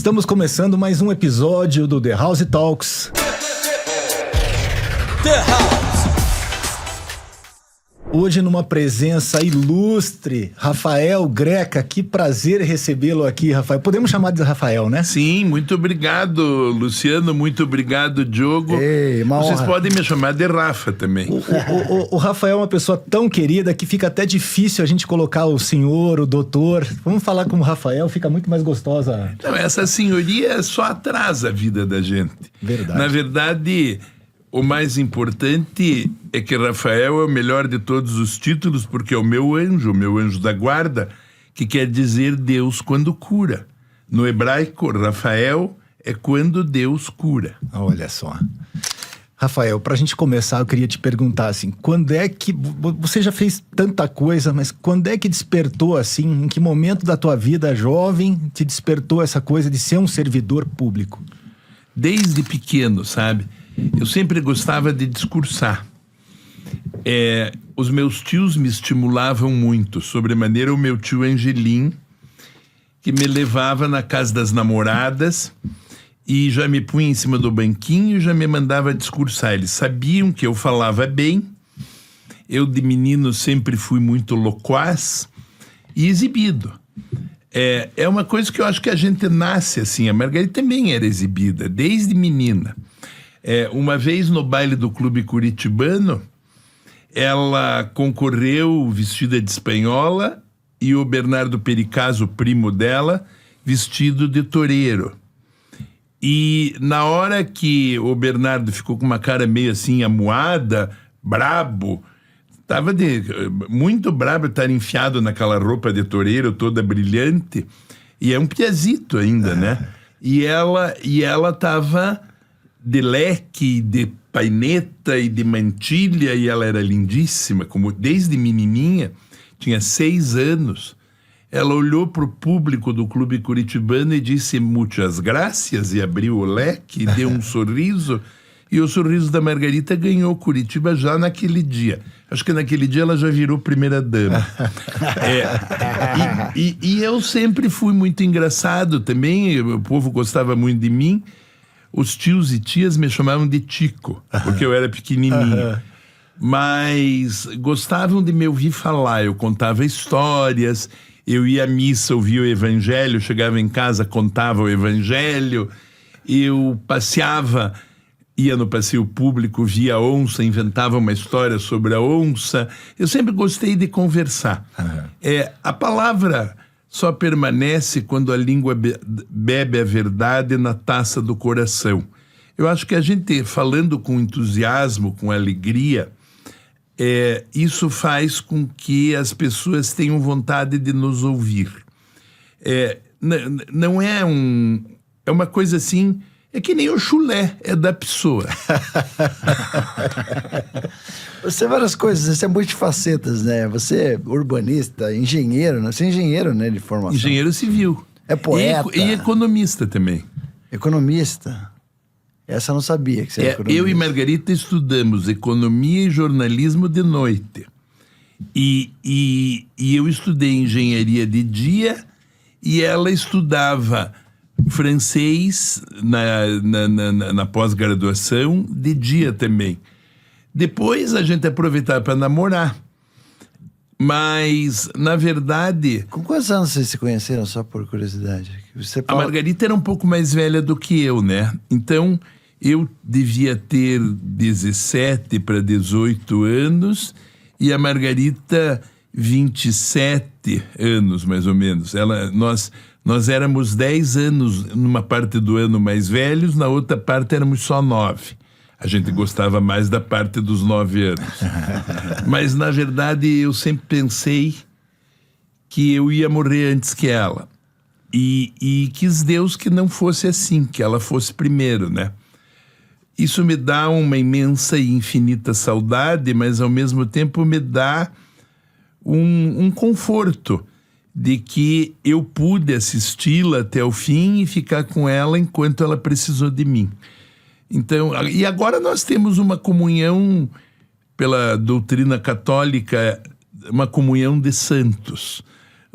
Estamos começando mais um episódio do The House Talks. The House. Hoje numa presença ilustre, Rafael Greca. Que prazer recebê-lo aqui, Rafael. Podemos chamar de Rafael, né? Sim, muito obrigado, Luciano. Muito obrigado, Diogo. Ei, uma Vocês honra. podem me chamar de Rafa também. O Rafael é uma pessoa tão querida que fica até difícil a gente colocar o senhor, o doutor. Vamos falar com o Rafael, fica muito mais gostosa. Não, essa senhoria só atrasa a vida da gente. Verdade. Na verdade, o mais importante é que Rafael é o melhor de todos os títulos, porque é o meu anjo da guarda, que quer dizer Deus quando cura. No hebraico, Rafael é quando Deus cura. Olha só. Rafael, pra gente começar, eu queria te perguntar assim, quando é que... Você já fez tanta coisa, mas quando é que despertou assim, em que momento da tua vida jovem te despertou essa coisa de ser um servidor público? Desde pequeno, sabe? Eu sempre gostava de discursar. Os meus tios me estimulavam muito, sobremaneira o meu tio Angelim, que me levava na casa das namoradas e já me punha em cima do banquinho e já me mandava discursar. Eles sabiam que eu falava bem, eu de menino sempre fui muito loquaz e exibido. É uma coisa que eu acho que a gente nasce assim. A Margarida também era exibida, desde menina. Uma vez no baile do Clube Curitibano, ela concorreu vestida de espanhola e o Bernardo Pericaz, o primo dela, vestido de toureiro. E na hora que o Bernardo ficou com uma cara meio assim amuada, brabo, estava muito brabo estar enfiado naquela roupa de toureiro toda brilhante, e é um piazito ainda, né? E ela estava de leque, de paineta e de mantilha, e ela era lindíssima, como desde menininha, tinha 6 anos. Ela olhou para o público do Clube Curitibano e disse muitas graças, e abriu o leque, e deu um sorriso, e o sorriso da Margarita ganhou Curitiba já naquele dia. Acho que naquele dia ela já virou primeira-dama. E eu sempre fui muito engraçado também, o povo gostava muito de mim. Os tios e tias me chamavam de Tico, porque eu era pequenininho. Mas gostavam de me ouvir falar. Eu contava histórias, eu ia à missa, ouvia o evangelho, chegava em casa, contava o evangelho. Eu passeava, ia no passeio público, via a onça, inventava uma história sobre a onça. Eu sempre gostei de conversar. A palavra só permanece quando a língua bebe a verdade na taça do coração. Eu acho que a gente, falando com entusiasmo, com alegria, isso faz com que as pessoas tenham vontade de nos ouvir. Não é uma coisa assim, é que nem o chulé, é da pessoa. Você é várias coisas, você é multifacetas, né? Você é urbanista, engenheiro, né? Você é engenheiro, né, de formação. Engenheiro civil. É poeta. E economista também. Economista. Essa eu não sabia que você era economista. Eu e Margarita estudamos economia e jornalismo de noite. E eu estudei engenharia de dia e ela estudava francês na pós-graduação de dia também. Depois a gente aproveitava para namorar. Mas, na verdade... Com quantos anos vocês se conheceram, só por curiosidade? A Margarita era um pouco mais velha do que eu, né? Então, eu devia ter 17 para 18 anos e a Margarita 27 anos, mais ou menos. Nós éramos 10 anos numa parte do ano mais velhos, na outra parte éramos só 9. A gente gostava mais da parte dos 9 anos. Mas, na verdade, eu sempre pensei que eu ia morrer antes que ela. E quis Deus que não fosse assim, que ela fosse primeiro, né? Isso me dá uma imensa e infinita saudade, mas, ao mesmo tempo, me dá um conforto de que eu pude assisti-la até o fim e ficar com ela enquanto ela precisou de mim. Então, e agora nós temos uma comunhão, pela doutrina católica, uma comunhão de santos.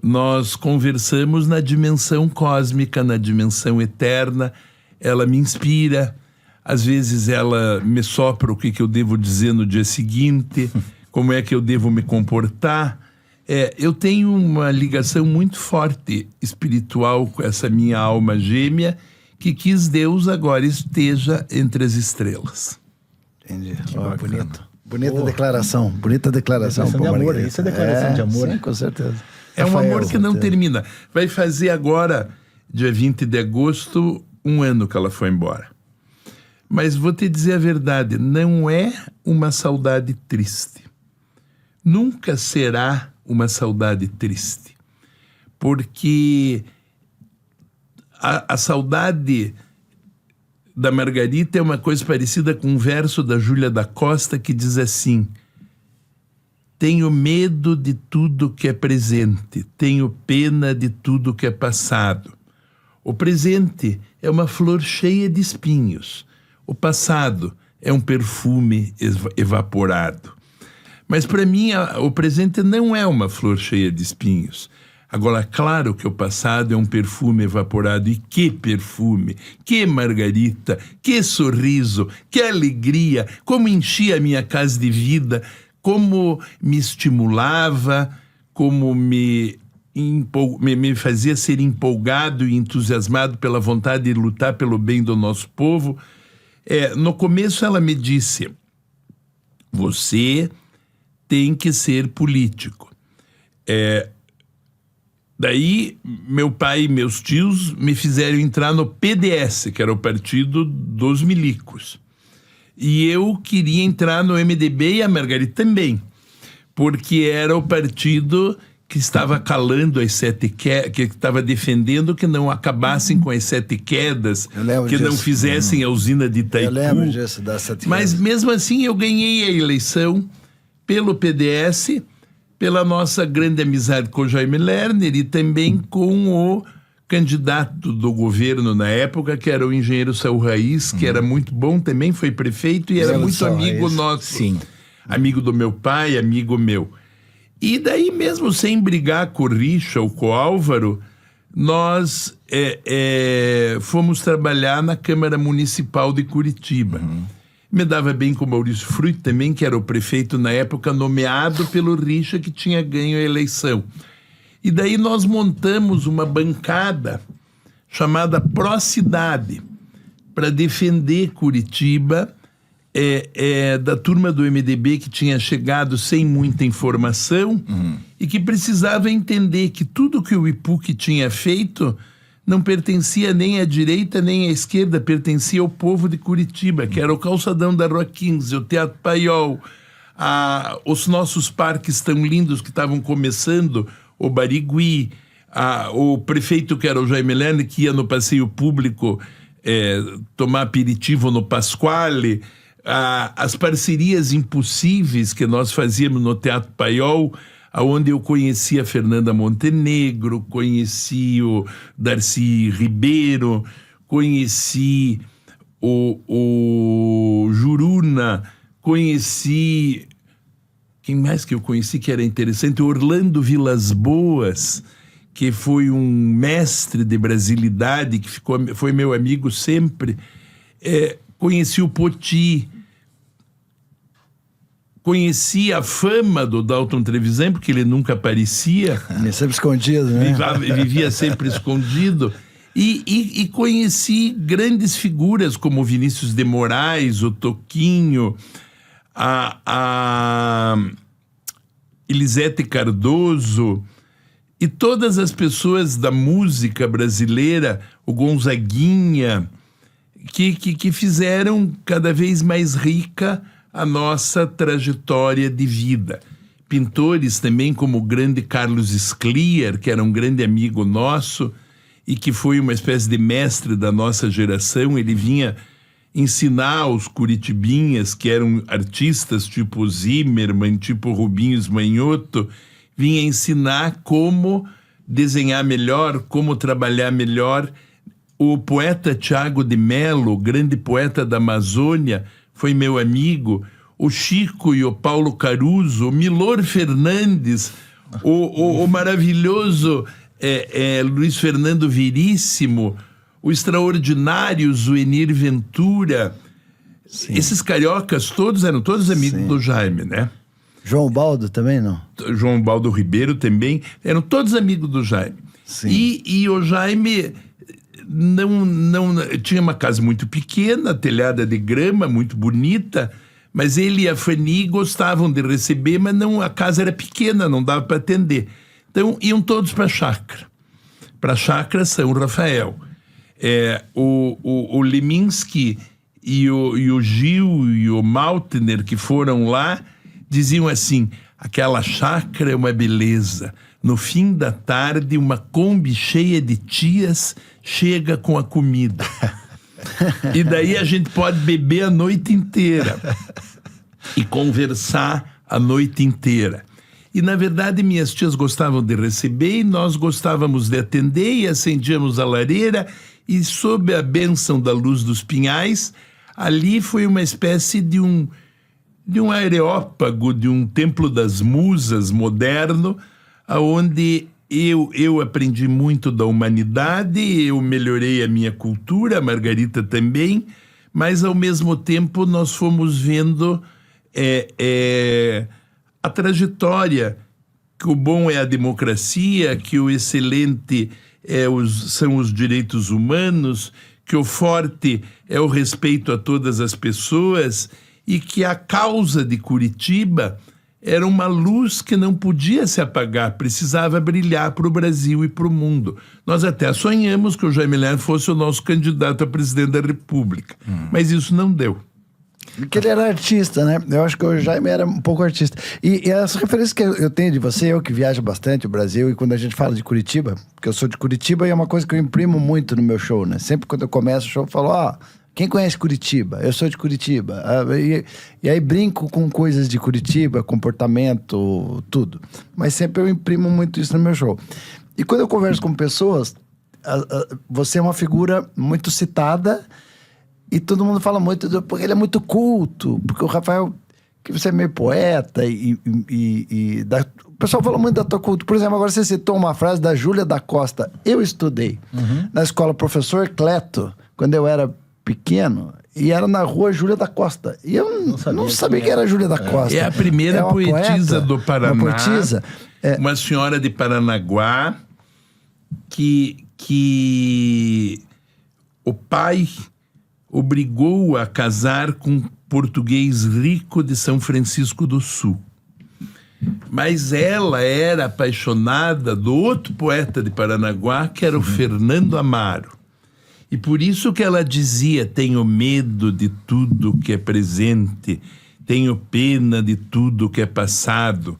nós conversamos na dimensão cósmica, na dimensão eterna. Ela me inspira, às vezes ela me sopra o que eu devo dizer no dia seguinte, como é que eu devo me comportar. Eu tenho uma ligação muito forte espiritual com essa minha alma gêmea, que quis Deus agora esteja entre as estrelas. Entendi. Bonito. Bonita declaração. Bonita declaração. De amor. Isso é declaração de amor. Sim, com certeza. É um amor que não termina. Vai fazer agora, dia 20 de agosto, 1 ano que ela foi embora. Mas vou te dizer a verdade, não é uma saudade triste. Nunca será uma saudade triste. Porque a saudade da Margarita é uma coisa parecida com um verso da Júlia da Costa que diz assim: tenho medo de tudo que é presente, tenho pena de tudo que é passado. O presente é uma flor cheia de espinhos. O passado é um perfume evaporado. Mas para mim o presente não é uma flor cheia de espinhos. Agora, claro que o passado é um perfume evaporado. E que perfume, que Margarita, que sorriso, que alegria, como enchia a minha casa de vida, como me estimulava, como me fazia ser empolgado e entusiasmado pela vontade de lutar pelo bem do nosso povo. No começo ela me disse: você tem que ser político. Daí, meu pai e meus tios me fizeram entrar no PDS, que era o Partido dos Milicos. E eu queria entrar no MDB e a Margarita também, porque era o partido que estava calando as 7 quedas, que estava defendendo que não acabassem com as 7 quedas, que não fizessem a usina de Itaipu. Eu lembro disso, das 7 quedas. Mas mesmo assim eu ganhei a eleição pelo PDS, pela nossa grande amizade com o Jaime Lerner e também com o candidato do governo na época, que era o engenheiro Saul Raiz, que era muito bom também, foi prefeito e era muito amigo nosso. Sim. Amigo do meu pai, amigo meu. E daí mesmo sem brigar com o Richa ou com o Álvaro, nós fomos trabalhar na Câmara Municipal de Curitiba. Me dava bem com o Maurício Fruit também, que era o prefeito na época, nomeado pelo Richa, que tinha ganho a eleição. E daí nós montamos uma bancada chamada Pró-Cidade, para defender Curitiba, da turma do MDB que tinha chegado sem muita informação e que precisava entender que tudo que o IPUC tinha feito não pertencia nem à direita nem à esquerda, pertencia ao povo de Curitiba, que era o Calçadão da Rua 15, o Teatro Paiol, os nossos parques tão lindos que estavam começando, o Barigui, o prefeito que era o Jaime Lerner, que ia no passeio público tomar aperitivo no Pasquale, as parcerias impossíveis que nós fazíamos no Teatro Paiol, onde eu conheci a Fernanda Montenegro, conheci o Darcy Ribeiro, conheci o Juruna, conheci... Quem mais que eu conheci que era interessante? O Orlando Vilas Boas, que foi um mestre de brasilidade, que foi meu amigo sempre. Conheci o Poti, conheci a fama do Dalton Trevisan, porque ele nunca aparecia. Ele é sempre escondido, né? Vivia sempre escondido. E conheci grandes figuras como Vinícius de Moraes, o Toquinho, a Elisete Cardoso e todas as pessoas da música brasileira, o Gonzaguinha, que fizeram cada vez mais rica a nossa trajetória de vida. Pintores também como o grande Carlos Scliar, que era um grande amigo nosso e que foi uma espécie de mestre da nossa geração. Ele vinha ensinar os curitibinhas, que eram artistas tipo Zimmermann, tipo Rubinho Esmanhoto, vinha ensinar como desenhar melhor, como trabalhar melhor. O poeta Tiago de Mello, grande poeta da Amazônia, foi meu amigo. O Chico e o Paulo Caruso, o Milor Fernandes, o maravilhoso Luiz Fernando Veríssimo, o extraordinário Zuenir Ventura. Sim. Esses cariocas todos eram todos amigos do Jaime, né? João Baldo também, não? João Baldo Ribeiro também, eram todos amigos do Jaime. Sim. E o Jaime não tinha uma casa muito pequena, telhada de grama, muito bonita, mas ele e a Fanny gostavam de receber, mas a casa era pequena, não dava para atender. Então iam todos para a chácara São Rafael. O Leminski e o Gil e o Maltner, que foram lá, diziam assim: aquela chácara é uma beleza. No fim da tarde, uma Kombi cheia de tias chega com a comida. E daí a gente pode beber a noite inteira e conversar a noite inteira. E, na verdade, minhas tias gostavam de receber e nós gostávamos de atender, e acendíamos a lareira, e sob a bênção da luz dos pinhais, ali foi uma espécie de um areópago, de um templo das musas moderno, onde eu aprendi muito da humanidade, eu melhorei a minha cultura, a Margarita também, mas, ao mesmo tempo, nós fomos vendo a trajetória, que o bom é a democracia, que o excelente são os direitos humanos, que o forte é o respeito a todas as pessoas, e que a causa de Curitiba era uma luz que não podia se apagar, precisava brilhar para o Brasil e para o mundo. Nós até sonhamos que o Jaime Lerner fosse o nosso candidato a presidente da República, mas isso não deu. Porque ele era artista, né? Eu acho que o Jaime era um pouco artista. E as referências que eu tenho de você, eu que viajo bastante o Brasil, e quando a gente fala de Curitiba, porque eu sou de Curitiba, e é uma coisa que eu imprimo muito no meu show, né? Sempre quando eu começo o show, eu falo, quem conhece Curitiba? Eu sou de Curitiba. E aí brinco com coisas de Curitiba, comportamento, tudo. Mas sempre eu imprimo muito isso no meu show. E quando eu converso com pessoas, você é uma figura muito citada, e todo mundo fala muito, porque ele é muito culto, porque o Rafael, que você é meio poeta, o pessoal fala muito da tua cultura. Por exemplo, agora você citou uma frase da Júlia da Costa. Eu estudei na escola Professor Cleto, quando eu era pequeno, e era na rua Júlia da Costa. E eu não sabia que era Júlia da Costa. É a primeira poetisa do Paraná. Uma poetisa. Uma senhora de Paranaguá, que o pai obrigou a casar com um português rico de São Francisco do Sul. Mas ela era apaixonada do outro poeta de Paranaguá, que era o Fernando Amaro. E por isso que ela dizia: tenho medo de tudo que é presente, tenho pena de tudo que é passado.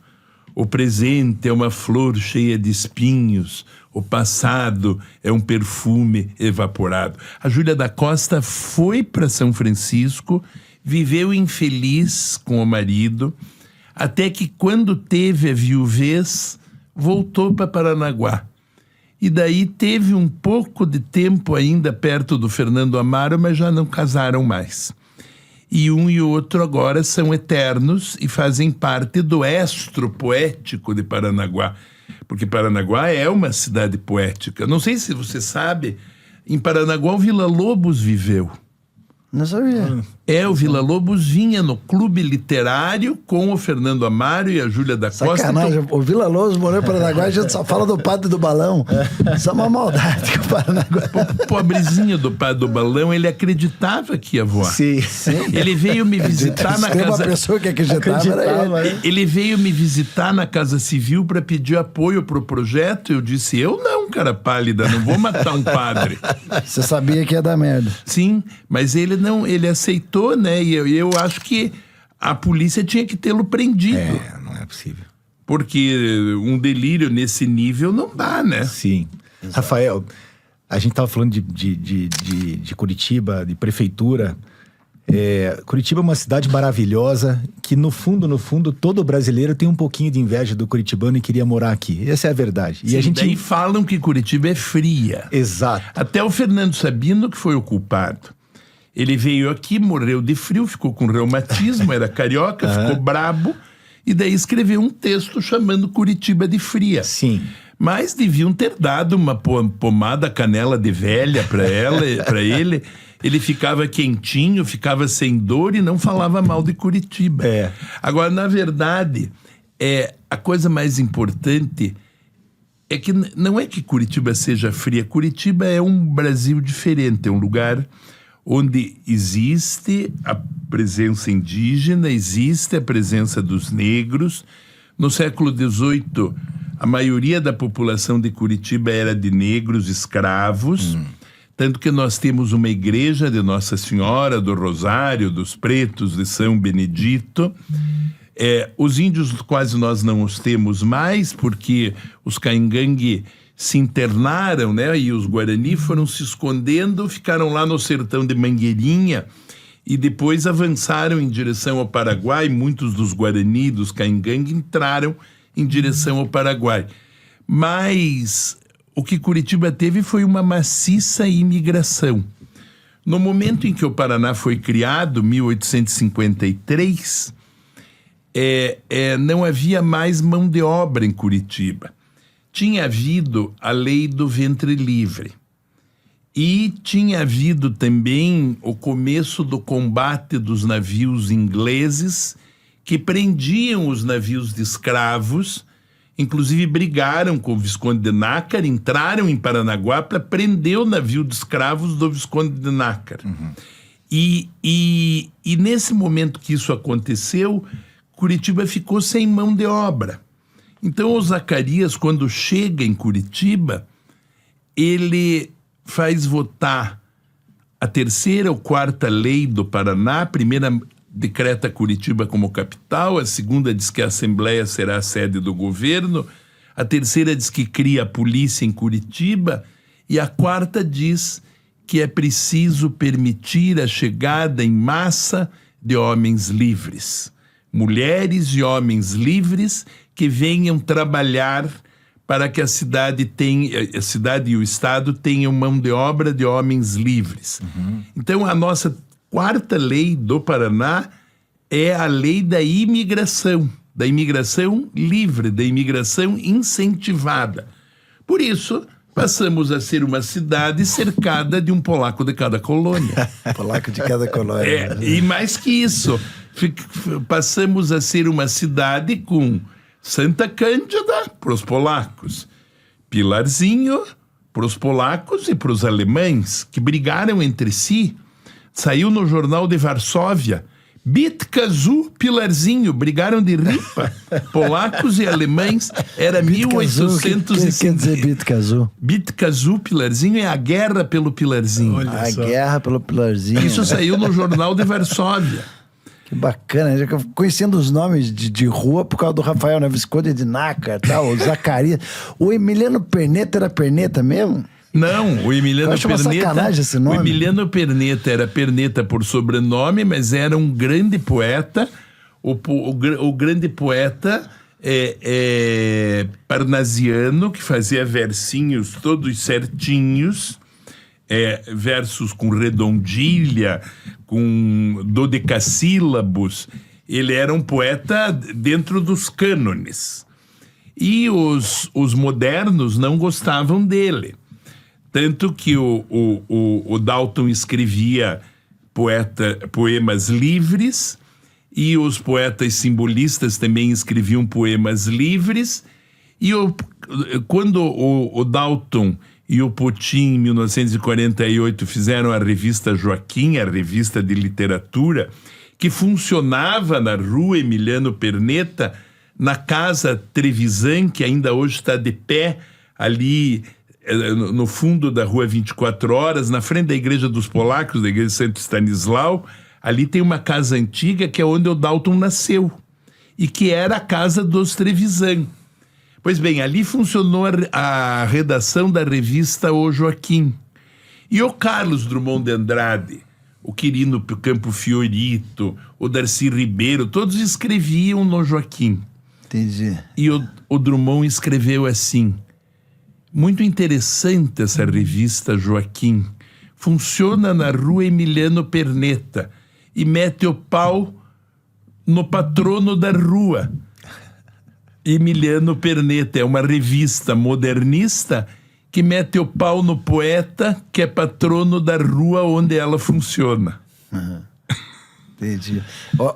O presente é uma flor cheia de espinhos, o passado é um perfume evaporado. A Júlia da Costa foi para São Francisco, viveu infeliz com o marido, até que, quando teve a viuvez, voltou para Paranaguá. E daí teve um pouco de tempo ainda perto do Fernando Amaro, mas já não casaram mais. E um e outro agora são eternos e fazem parte do estro poético de Paranaguá. Porque Paranaguá é uma cidade poética. Não sei se você sabe, em Paranaguá o Villa-Lobos viveu. Não sabia. O Villa-Lobos vinha no clube literário com o Fernando Amaro e a Júlia da Costa. Sacanagem, o Villa-Lobos morou em Paranaguá, a gente só fala do Padre do Balão. Isso é uma maldade com o Paranaguá. O pobrezinho do Padre do Balão, ele acreditava que ia voar. Sim. Ele veio me visitar na casa... uma pessoa que acreditava era ele. Ele veio me visitar na Casa Civil para pedir apoio pro projeto. Eu disse: eu não, cara pálida, não vou matar um padre. Você sabia que ia dar merda. Sim, mas ele não, ele aceitou, né? E eu acho que a polícia tinha que tê-lo prendido. Não é possível. Porque um delírio nesse nível não dá, né? Sim. Exato. Rafael, a gente estava falando de Curitiba, de prefeitura. Curitiba é uma cidade maravilhosa que, no fundo, todo brasileiro tem um pouquinho de inveja do curitibano e queria morar aqui. Essa é a verdade. Sim, e a gente... daí falam que Curitiba é fria. Exato. Até o Fernando Sabino, que foi o culpado. Ele veio aqui, morreu de frio, ficou com reumatismo, era carioca, ficou brabo e daí escreveu um texto chamando Curitiba de Fria. Sim. Mas deviam ter dado uma pomada canela de velha para ele. Ele ficava quentinho, ficava sem dor e não falava mal de Curitiba. Agora, na verdade, a coisa mais importante é que não é que Curitiba seja fria. Curitiba é um Brasil diferente, é um lugar onde existe a presença indígena, existe a presença dos negros. No século XVIII, a maioria da população de Curitiba era de negros escravos, tanto que nós temos uma igreja de Nossa Senhora do Rosário, dos Pretos, de São Benedito. Os índios quase nós não os temos mais, porque os caingangue se internaram, né? E os Guarani foram se escondendo, ficaram lá no sertão de Mangueirinha e depois avançaram em direção ao Paraguai. Muitos dos Guarani, dos caingangue, entraram em direção ao Paraguai. Mas o que Curitiba teve foi uma maciça imigração. No momento em que o Paraná foi criado, 1853, não havia mais mão de obra em Curitiba. Tinha havido a lei do ventre livre. E tinha havido também o começo do combate dos navios ingleses que prendiam os navios de escravos, inclusive brigaram com o Visconde de Nácar, entraram em Paranaguá para prender o navio de escravos do Visconde de Nácar. E nesse momento que isso aconteceu, Curitiba ficou sem mão de obra. Então, o Zacarias, quando chega em Curitiba, ele faz votar a 3ª ou 4ª lei do Paraná. A primeira decreta Curitiba como capital, a 2ª diz que a Assembleia será a sede do governo, a 3ª diz que cria a polícia em Curitiba, e a 4ª diz que é preciso permitir a chegada em massa de homens livres. Mulheres e homens livres que venham trabalhar para que a cidade e o estado tenham mão de obra de homens livres. Então, a nossa 4ª lei do Paraná é a lei da imigração livre, da imigração incentivada. Por isso, passamos a ser uma cidade cercada de um polaco de cada colônia. Polaco de cada colônia. E mais que isso, passamos a ser uma cidade com Santa Cândida para os polacos, Pilarzinho para os polacos e para os alemães, que brigaram entre si. Saiu no jornal de Varsóvia, Bitkazu, Pilarzinho, brigaram de ripa. Polacos e alemães, era 1850. O que quer dizer Bitkazu? Bitkazu, Pilarzinho, é a guerra pelo Pilarzinho. Guerra pelo Pilarzinho. Isso saiu no jornal de Varsóvia. Que bacana, já conhecendo os nomes de rua por causa do Rafael, né? Visconde de Nácar, tal, o Zacarias. O Emiliano Perneta era Perneta mesmo? Não, o Emiliano Perneta. Sacanagem esse nome. O Emiliano Perneta era Perneta por sobrenome, mas era um grande poeta. O grande poeta parnasiano, que fazia versinhos todos certinhos. Versos com redondilha, com dodecassílabos. Ele era um poeta dentro dos cânones. E os modernos não gostavam dele. Tanto que o Dalton escrevia poemas livres, e os poetas simbolistas também escreviam poemas livres. E quando o Dalton e o Potin, em 1948, fizeram a revista Joaquim, a revista de literatura, que funcionava na rua Emiliano Perneta, na Casa Trevisan, que ainda hoje está de pé, ali no fundo da rua 24 Horas, na frente da Igreja dos Polacos, da Igreja de Santo Stanislau. Ali tem uma casa antiga que é onde o Dalton nasceu, e que era a casa dos Trevisan. Pois bem, ali funcionou a redação da revista O Joaquim. E o Carlos Drummond de Andrade, o Quirino Campo Fiorito, o Darcy Ribeiro, todos escreviam no Joaquim. Entendi. E o Drummond escreveu assim: muito interessante essa revista Joaquim. Funciona na rua Emiliano Perneta e mete o pau no patrono da rua. Emiliano Perneta. É uma revista modernista que mete o pau no poeta, que é patrono da rua onde ela funciona. Entendi.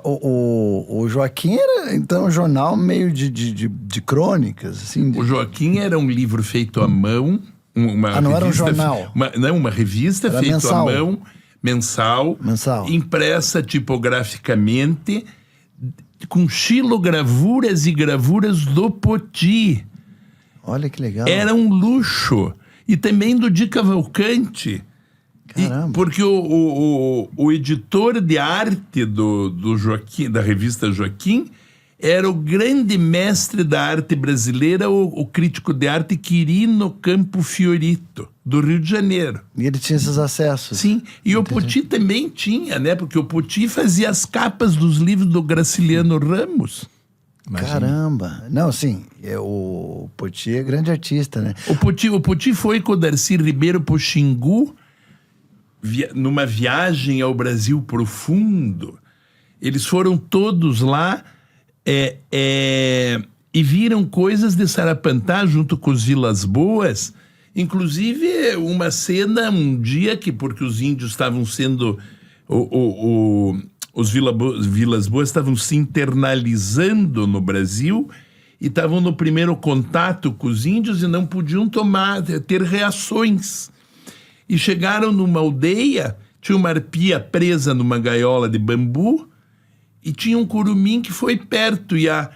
O Joaquim era, então, um jornal meio de crônicas, assim. O Joaquim era um livro feito à mão. Não era um jornal? Uma revista feita mensal. à mão, mensal, impressa tipograficamente, com xilogravuras e gravuras do Poti. Olha que legal. Era um luxo. E também do Di Cavalcanti. Caramba. Porque o editor de arte do Joaquim, da revista Joaquim, era o grande mestre da arte brasileira, o crítico de arte Quirino Campo Fiorito, do Rio de Janeiro. E ele tinha esses acessos. Sim, e o Poti também tinha, né? Porque o Poti fazia as capas dos livros do Graciliano Ramos. Imagina. Caramba. Não, sim, o Poti é grande artista, né? O Poti foi com o Darcy Ribeiro pro Xingu, numa viagem ao Brasil profundo. Eles foram todos lá e viram coisas de Sarapantá junto com os Vilas Boas. Inclusive uma cena, um dia que, porque os índios estavam sendo... Os Vilas Boas estavam se internalizando no Brasil e estavam no primeiro contato com os índios e não podiam ter reações. E chegaram numa aldeia, tinha uma arpia presa numa gaiola de bambu e tinha um curumim que foi perto e a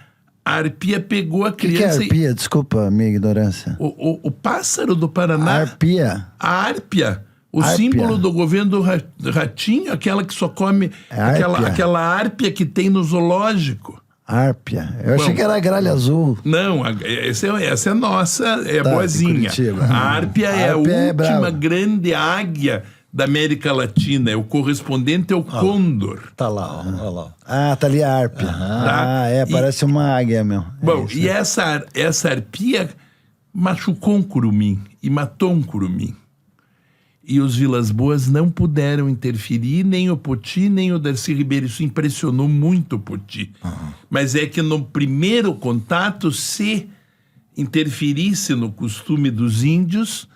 arpia pegou a criança. O que é arpia? Desculpa a minha ignorância. O pássaro do Paraná. A arpia? A árpia. O símbolo do governo do Ratinho, aquela que só come... Aquela árpia que tem no zoológico. Árpia. Eu achei que era a gralha azul. Não, essa é nossa, é boazinha. A árpia é a última grande águia da América Latina. É o correspondente ao côndor. Tá lá, ó lá. Ah, tá ali a árpia. Parece uma águia, meu. Bom, e essa arpia machucou um curumim e matou um curumim. E os Vilas Boas não puderam interferir, nem o Poti, nem o Darcy Ribeiro. Isso impressionou muito o Poti. Mas é que no primeiro contato, se interferisse no costume dos índios,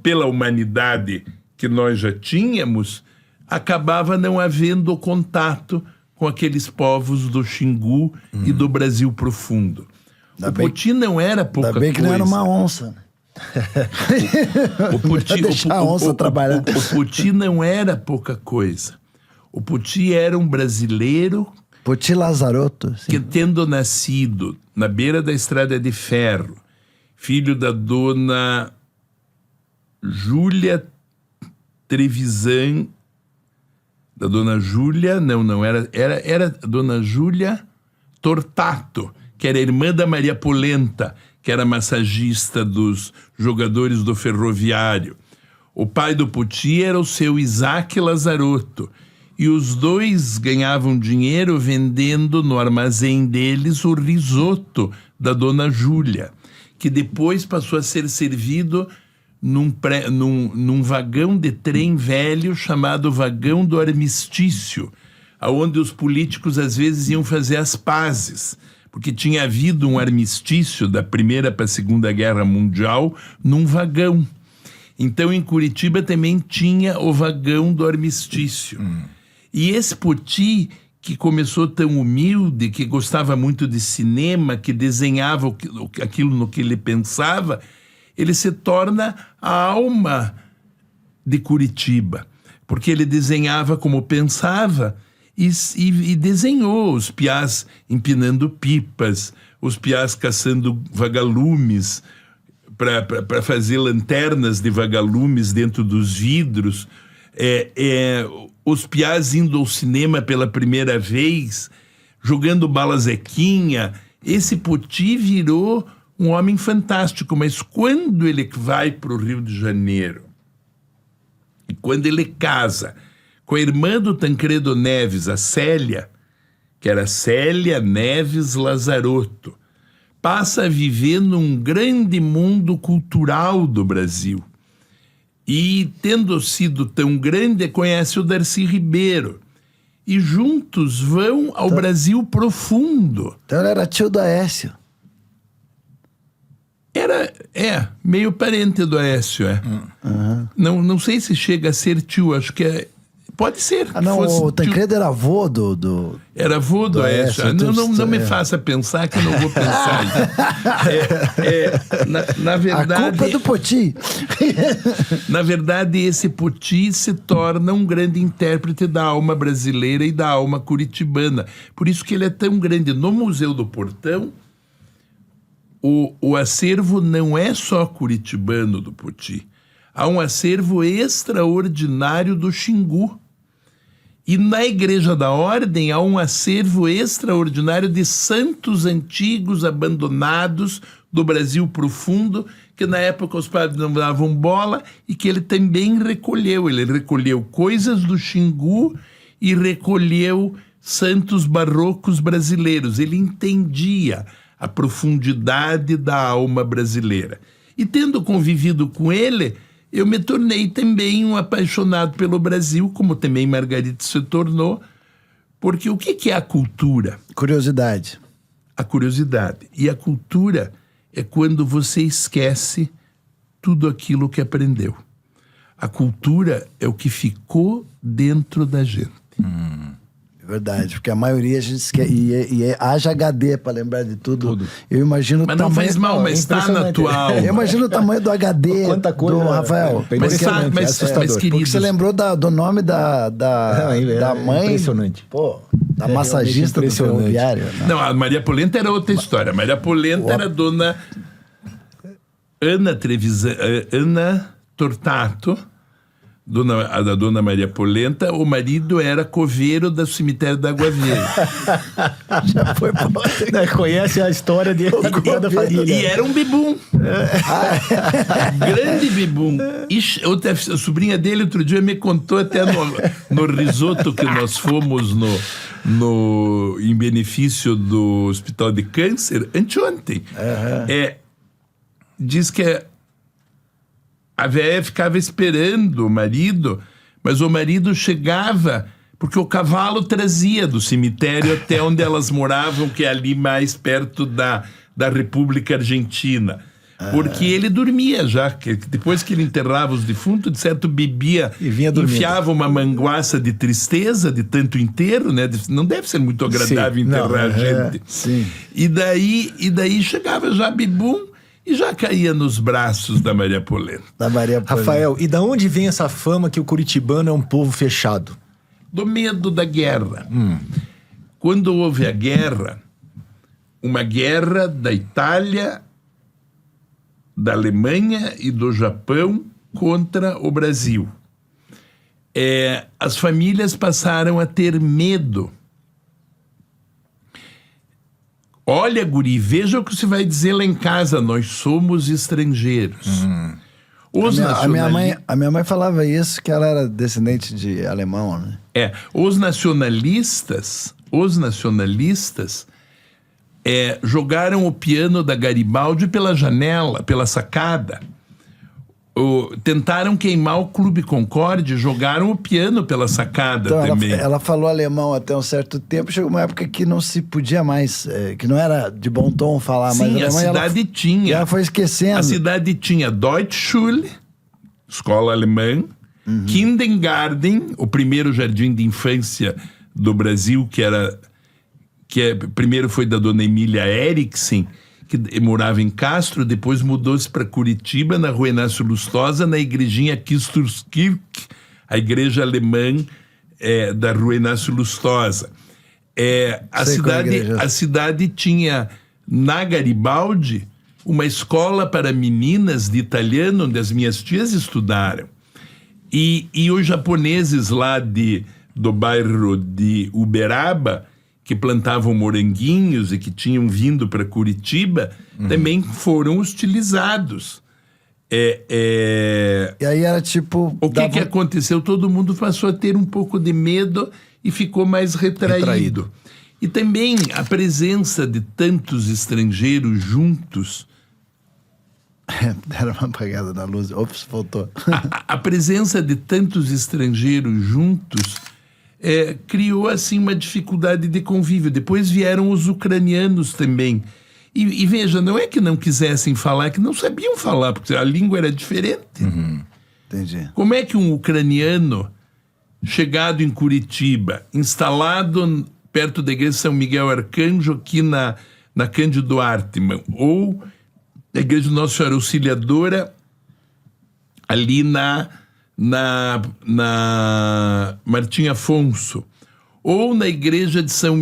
pela humanidade que nós já tínhamos, acabava não havendo contato com aqueles povos do Xingu e do Brasil profundo. O Poti não era pouca coisa. Ainda bem que não era uma onça, né? O Poti, deixar a onça trabalhar. O Poti não era pouca coisa. O Poti era um brasileiro Poti Lazarotto, sim. Que, tendo nascido na beira da Estrada de Ferro, filho da dona Júlia Trevisan, da dona Júlia, era a dona Júlia Tortato, que era irmã da Maria Polenta, que era massagista dos jogadores do Ferroviário. O pai do Poti era o seu Isaac Lazarotto. E os dois ganhavam dinheiro vendendo no armazém deles o risoto da dona Júlia, que depois passou a ser servido num vagão de trem velho chamado Vagão do Armistício, onde os políticos às vezes iam fazer as pazes, porque tinha havido um armistício da Primeira para a Segunda Guerra Mundial num vagão. Então, em Curitiba também tinha o Vagão do Armistício. E esse Poti, que começou tão humilde, que gostava muito de cinema, que desenhava aquilo no que ele pensava, ele se torna a alma de Curitiba, porque ele desenhava como pensava e desenhou os piás empinando pipas, os piás caçando vagalumes, para fazer lanternas de vagalumes dentro dos vidros, os piás indo ao cinema pela primeira vez, jogando bala Zequinha. Esse Poti virou um homem fantástico, mas quando ele vai para o Rio de Janeiro, e quando ele casa com a irmã do Tancredo Neves, a Célia, que era Célia Neves Lazarotto, passa a viver num grande mundo cultural do Brasil. E, tendo sido tão grande, conhece o Darcy Ribeiro. e juntos vão ao Brasil profundo. Então ele era tio do Aécio. Meio parente do Aécio, Não sei se chega a ser tio, acho que pode ser. Ah, não, o Tancredo era avô do... Era avô do Aécio. Não me faça pensar que eu não vou pensar isso. Na verdade... A culpa é do Poti. Na verdade, esse Poti se torna um grande intérprete da alma brasileira e da alma curitibana. Por isso que ele é tão grande. No Museu do Portão, o acervo não é só curitibano do Poti. Há um acervo extraordinário do Xingu. E na Igreja da Ordem há um acervo extraordinário de santos antigos abandonados do Brasil profundo, que na época os padres não davam bola e que ele também recolheu. Ele recolheu coisas do Xingu e recolheu santos barrocos brasileiros. Ele entendia a profundidade da alma brasileira. E tendo convivido com ele, eu me tornei também um apaixonado pelo Brasil, como também Margarida se tornou, porque o que é a cultura? Curiosidade. A curiosidade. E a cultura é quando você esquece tudo aquilo que aprendeu. A cultura é o que ficou dentro da gente. É verdade, porque a maioria a gente esquece. E haja HD para lembrar de tudo. Eu imagino mas não faz mal, mas está na tua alma. Eu imagino o tamanho do HD do Rafael. Mas querido, porque você lembrou do nome da mãe. Impressionante. Pô, da massagista do ferroviário. Não, a Maria Polenta era outra história. A Maria Polenta era dona Ana Tortato, a da dona Maria Polenta. O marido era coveiro do cemitério da Água Verde. Já foi bom. Conhece a história da família. E era um bibum. Grande bibum. E a sobrinha dele outro dia me contou até no risoto que nós fomos em benefício do Hospital de Câncer anteontem. Diz que a véia ficava esperando o marido, mas o marido chegava porque o cavalo trazia do cemitério até onde elas moravam, que é ali mais perto da República Argentina. Porque ele dormia já, que depois que ele enterrava os defuntos, de certo bebia, e vinha dormindo. Enfiava uma manguaça de tristeza de tanto enterro, né? Não deve ser muito agradável enterrar gente. Sim. E daí chegava já bibum, e já caía nos braços da Maria Polenta. Rafael, e da onde vem essa fama que o curitibano é um povo fechado? Do medo da guerra. Quando houve a guerra, uma guerra da Itália, da Alemanha e do Japão contra o Brasil, as famílias passaram a ter medo. Olha, guri, veja o que você vai dizer lá em casa. Nós somos estrangeiros. A minha mãe falava isso, que ela era descendente de alemão, né? Os nacionalistas jogaram o piano da Garibaldi pela janela, pela sacada. Tentaram queimar o Clube Concorde, jogaram o piano pela sacada também. Ela falou alemão até um certo tempo, chegou uma época que não se podia mais, que não era de bom tom falar mais alemão. Sim, a cidade tinha. E ela foi esquecendo. A cidade tinha Deutschschule, escola alemã, Kindergarten, o primeiro jardim de infância do Brasil, primeiro foi da dona Emília Eriksen, que morava em Castro, depois mudou-se para Curitiba, na Rua Inácio Lustosa, na igrejinha Christuskirche, a igreja alemã da Rua Inácio Lustosa. A cidade tinha, na Garibaldi, uma escola para meninas de italiano, onde as minhas tias estudaram. E os japoneses lá do bairro de Uberaba, que plantavam moranguinhos e que tinham vindo para Curitiba, também foram hostilizados. E aí era tipo... O que aconteceu? Todo mundo passou a ter um pouco de medo e ficou mais retraído. E também a presença de tantos estrangeiros juntos... Era uma apagada na luz. Ops, voltou. A presença de tantos estrangeiros juntos criou assim uma dificuldade de convívio. Depois vieram os ucranianos também. E veja, não é que não quisessem falar, é que não sabiam falar, porque a língua era diferente. Entendi. Como é que um ucraniano, chegado em Curitiba, instalado perto da igreja de São Miguel Arcanjo, aqui na Cândido Artman, ou da igreja de Nossa Senhora Auxiliadora, ali na Martim Afonso, ou na igreja de São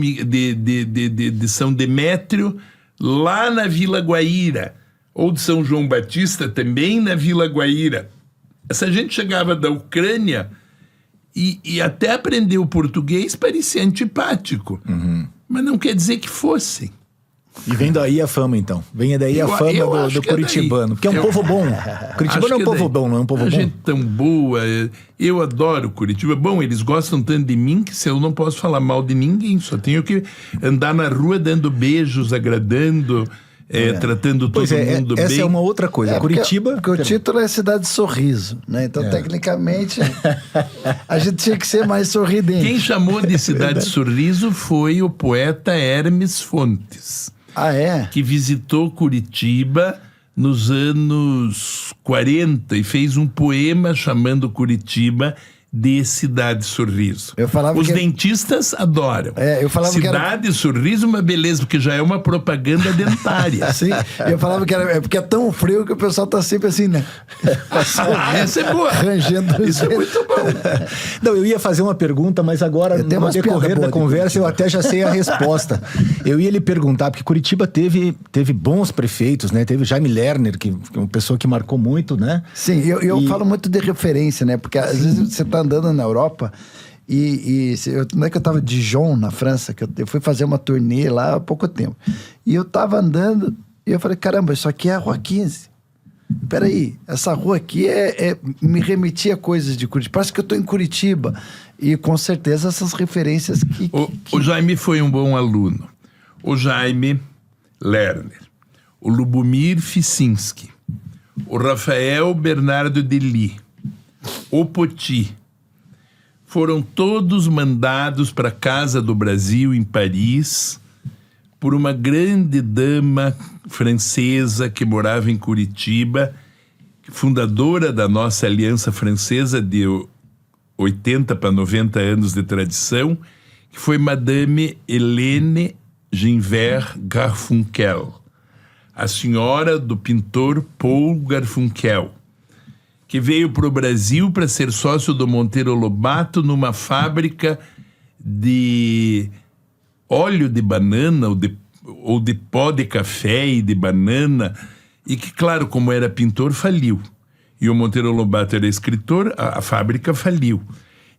Demétrio, lá na Vila Guaíra, ou de São João Batista, também na Vila Guaíra. Essa gente chegava da Ucrânia e até aprender o português parecia antipático, mas não quer dizer que fossem. E vem daí a fama, então. Vem daí a fama do curitibano. Porque é um povo bom. Curitibano é um povo bom, não é um povo bom? Gente tão boa. Eu adoro Curitiba. Bom, eles gostam tanto de mim que eu não posso falar mal de ninguém. Só tenho que andar na rua dando beijos, agradando, tratando todo mundo bem. Essa é uma outra coisa. Curitiba... Porque o título é Cidade de Sorriso, né? Então, tecnicamente, a gente tinha que ser mais sorridente. Quem chamou de Cidade de Sorriso foi o poeta Hermes Fontes. Ah, é? Que visitou Curitiba nos anos 40 e fez um poema chamando Curitiba de Cidade Sorriso. Os dentistas adoram. Eu falava Cidade Sorriso, uma beleza, porque já é uma propaganda dentária. Sim, eu falava que era porque é tão frio que o pessoal tá sempre assim, né? Essa é boa. Rangendo. Isso é muito bom. Não, eu ia fazer uma pergunta, mas agora, no decorrer da conversa, eu até já sei a resposta. Eu ia lhe perguntar, porque Curitiba teve bons prefeitos, né? Teve Jaime Lerner, que é uma pessoa que marcou muito, né? Sim, eu falo muito de referência, né? Porque às vezes você tá andando na Europa não é que eu tava em Dijon, na França, que eu fui fazer uma turnê lá há pouco tempo. E eu tava andando e eu falei, caramba, isso aqui é a Rua 15. Peraí, essa rua aqui me remetia a coisas de Curitiba. Parece que eu tô em Curitiba. E com certeza essas referências O Jaime foi um bom aluno. O Jaime Lerner, o Lubomir Ficinski, o Rafael Bernardo Dely, o Poti, foram todos mandados para a Casa do Brasil, em Paris, por uma grande dama francesa que morava em Curitiba, fundadora da nossa Aliança Francesa de 80 para 90 anos de tradição, que foi Madame Hélène Ginvert Garfunkel, a senhora do pintor Paul Garfunkel, que veio para o Brasil para ser sócio do Monteiro Lobato numa fábrica de óleo de banana ou de pó de café e de banana, e que, claro, como era pintor, faliu. E o Monteiro Lobato era escritor, a fábrica faliu.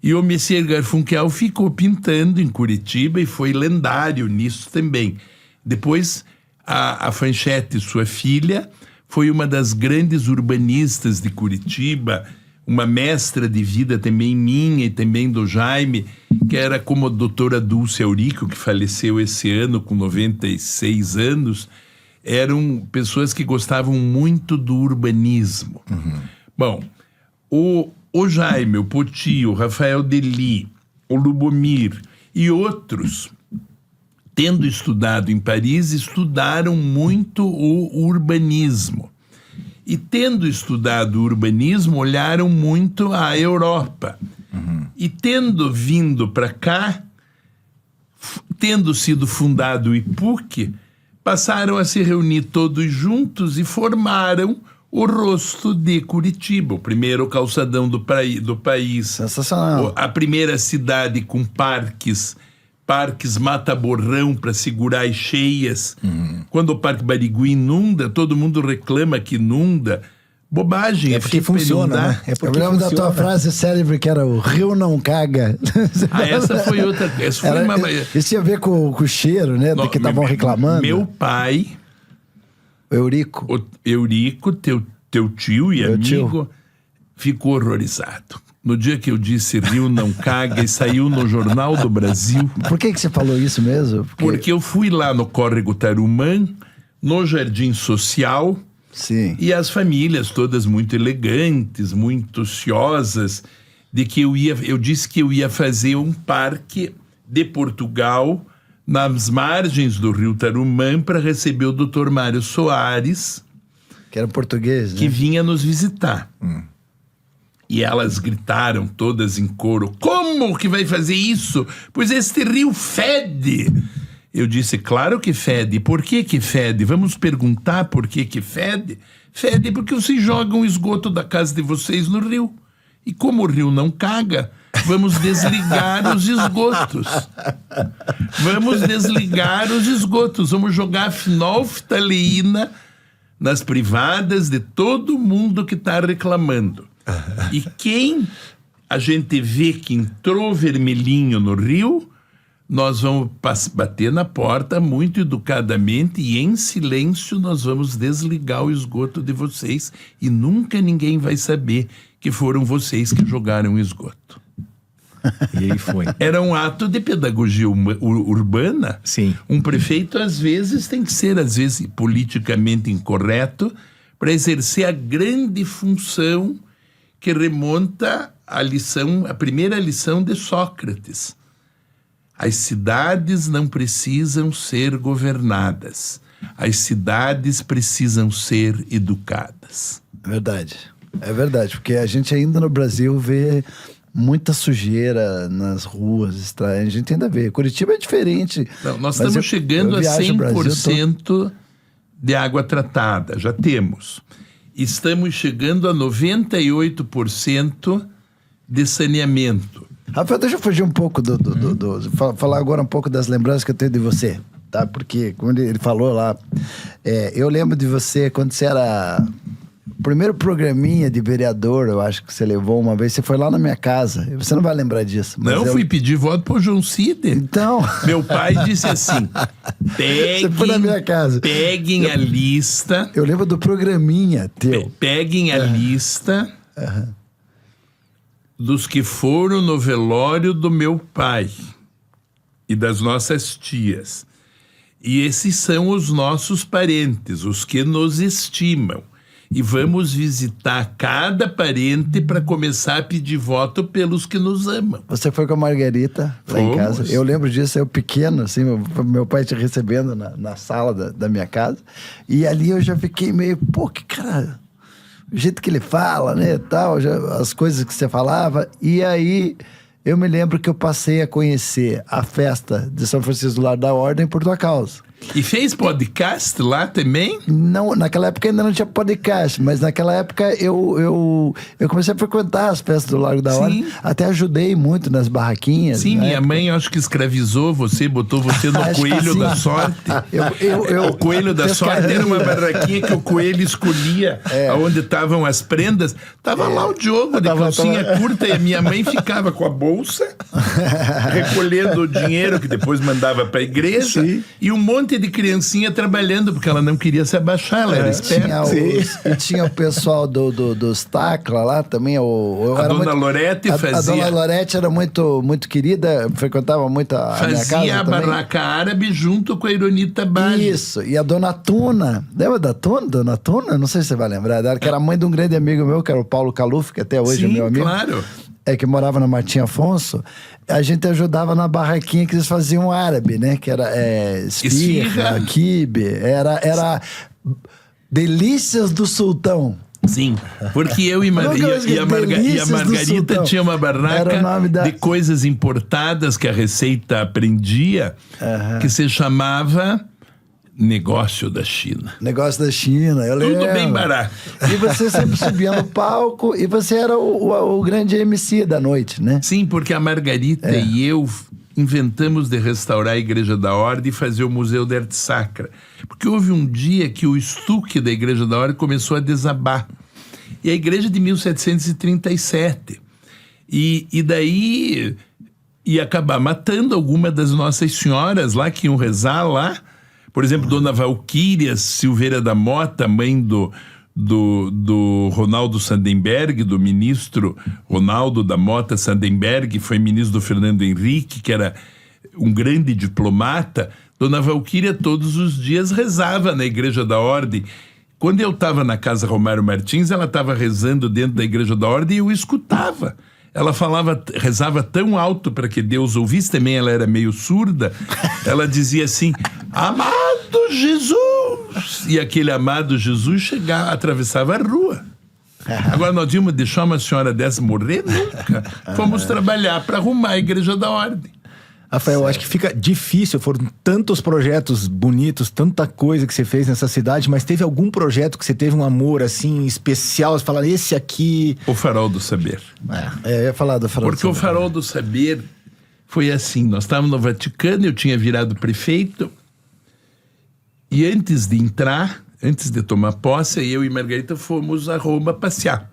E o Messier Garfunkel ficou pintando em Curitiba e foi lendário nisso também. Depois, a Fanchette, sua filha, foi uma das grandes urbanistas de Curitiba, uma mestra de vida também minha e também do Jaime, que era como a doutora Dulce Eurico, que faleceu esse ano com 96 anos. Eram pessoas que gostavam muito do urbanismo. Bom, o Jaime, o Poti, o Rafael Dely, o Lubomir e outros, tendo estudado em Paris, estudaram muito o urbanismo. E tendo estudado o urbanismo, olharam muito a Europa. E tendo vindo para cá, tendo sido fundado o IPUC, passaram a se reunir todos juntos e formaram o rosto de Curitiba, o primeiro calçadão do país. Sensacional. A primeira cidade com parques mata-borrão para segurar as cheias. Quando o Parque Barigui inunda, todo mundo reclama que inunda. Bobagem. É porque funciona, né? Eu lembro da tua frase célebre que era o rio não caga. Essa foi outra. Essa foi uma... Isso tinha a ver com o cheiro, né? Do que estavam reclamando. Meu pai... Eurico. Eurico, teu tio e amigo, ficou horrorizado. No dia que eu disse rio não caga e saiu no Jornal do Brasil. Por que você falou isso mesmo? Porque eu fui lá no Córrego Tarumã, no Jardim Social. Sim. E as famílias todas muito elegantes, muito ociosas. de que eu disse que eu ia fazer um parque de Portugal nas margens do rio Tarumã para receber o Dr. Mário Soares, Que era português, né? que vinha nos visitar. E elas gritaram todas em coro: como que vai fazer isso? Pois este rio fede. Eu disse: claro que fede. Por que que fede? Vamos perguntar por que que fede? Fede porque vocês jogam o esgoto da casa de vocês no rio. E como o rio não caga, vamos desligar os esgotos. Vamos desligar os esgotos. Vamos jogar fenolftaleína nas privadas de todo mundo que está reclamando. E quem a gente vê que entrou vermelhinho no rio, nós vamos bater na porta muito educadamente e em silêncio nós vamos desligar o esgoto de vocês e nunca ninguém vai saber que foram vocês que jogaram o esgoto. E aí foi. Era um ato de pedagogia urbana. Sim. Um prefeito, às vezes, tem que ser, às vezes, politicamente incorreto para exercer a grande função que remonta à primeira lição de Sócrates. As cidades não precisam ser governadas. As cidades precisam ser educadas. É verdade, porque a gente ainda no Brasil vê muita sujeira nas ruas, a gente ainda vê. Curitiba é diferente. Não, nós estamos chegando a 100% de água tratada, já temos. Estamos chegando a 98% de saneamento. Rafael, deixa eu fugir um pouco falar agora um pouco das lembranças que eu tenho de você, tá? Porque, como ele falou lá, eu lembro de você quando você era... O primeiro programinha de vereador, eu acho que você levou uma vez, você foi lá na minha casa. Você não vai lembrar disso. Mas não, fui pedir voto pro João Cid. Então... Meu pai disse assim, você foi na minha casa. Peguem a lista... Eu lembro do programinha teu. Peguem a lista dos que foram no velório do meu pai e das nossas tias. E esses são os nossos parentes, os que nos estimam. E vamos visitar cada parente para começar a pedir voto pelos que nos amam. Você foi com a Margarita lá em casa. Eu lembro disso, eu pequeno, assim, meu pai te recebendo na sala da minha casa. E ali eu já fiquei meio, pô, que cara... O jeito que ele fala, né, tal, as coisas que você falava. E aí eu me lembro que eu passei a conhecer a festa de São Francisco do Lar da Ordem por tua causa. E fez podcast lá também? Não, naquela época ainda não tinha podcast, mas naquela época eu comecei a frequentar as festas do Largo da Ordem, até ajudei muito nas barraquinhas. Sim, minha mãe acho que escravizou você, botou você no Coelho da Sorte. O Coelho da Sorte era uma barraquinha que o coelho escolhia onde estavam as prendas. Tava lá o Diogo de calcinha curta e a minha mãe ficava com a bolsa recolhendo o dinheiro que depois mandava para a igreja. Sim. E um monte de criancinha trabalhando, porque ela não queria se abaixar, ela era esperta. E tinha o pessoal dos Tacla lá também. A Dona Lorete fazia... A Dona Lorete era muito querida, frequentava muito a minha casa. Fazia a barraca árabe junto com a Ironita Baggio. Isso, e a Dona Tuna, lembra da Tuna? Dona Tuna? Não sei se você vai lembrar dela, que era mãe de um grande amigo meu, que era o Paulo Caluf, que até hoje é meu amigo. Claro. Que morava na Martim Afonso. A gente ajudava na barraquinha que eles faziam árabe, né? Que era esfirra, quibe, era Delícias do Sultão. Sim, porque eu e a Margarita tinha uma barraca de coisas importadas que a Receita aprendia, que se chamava... Negócio da China. Negócio da China, eu lembro. Tudo bem barato. E você sempre subia no palco e você era o grande MC da noite, né? Sim, porque a Margarita e eu inventamos de restaurar a Igreja da Ordem e fazer o Museu de Arte Sacra. Porque houve um dia que o estuque da Igreja da Ordem começou a desabar. E a igreja de 1737. E daí ia acabar matando alguma das nossas senhoras lá que iam rezar lá. Por exemplo, Dona Valquíria Silveira da Mota, mãe do Ronaldo Sandenberg, do ministro Ronaldo da Mota Sandenberg, foi ministro do Fernando Henrique, que era um grande diplomata. Dona Valquíria todos os dias rezava na Igreja da Ordem. Quando eu estava na Casa Romário Martins, ela estava rezando dentro da Igreja da Ordem e eu escutava. ela rezava tão alto para que Deus ouvisse, também ela era meio surda, ela dizia assim, amado Jesus! E aquele amado Jesus atravessava a rua. Agora, nós íamos deixar uma senhora dessa morrer? Nunca. Fomos trabalhar para arrumar a Igreja da Ordem. Rafael, eu acho que fica difícil, foram tantos projetos bonitos, tanta coisa que você fez nessa cidade, mas teve algum projeto que você teve um amor, assim, especial? Você fala, esse aqui... O Farol do Saber. Eu ia falar do Farol do Saber. Porque o Farol do Saber foi assim, nós estávamos no Vaticano, eu tinha virado prefeito, e antes de entrar, antes de tomar posse, eu e Margarita fomos a Roma passear.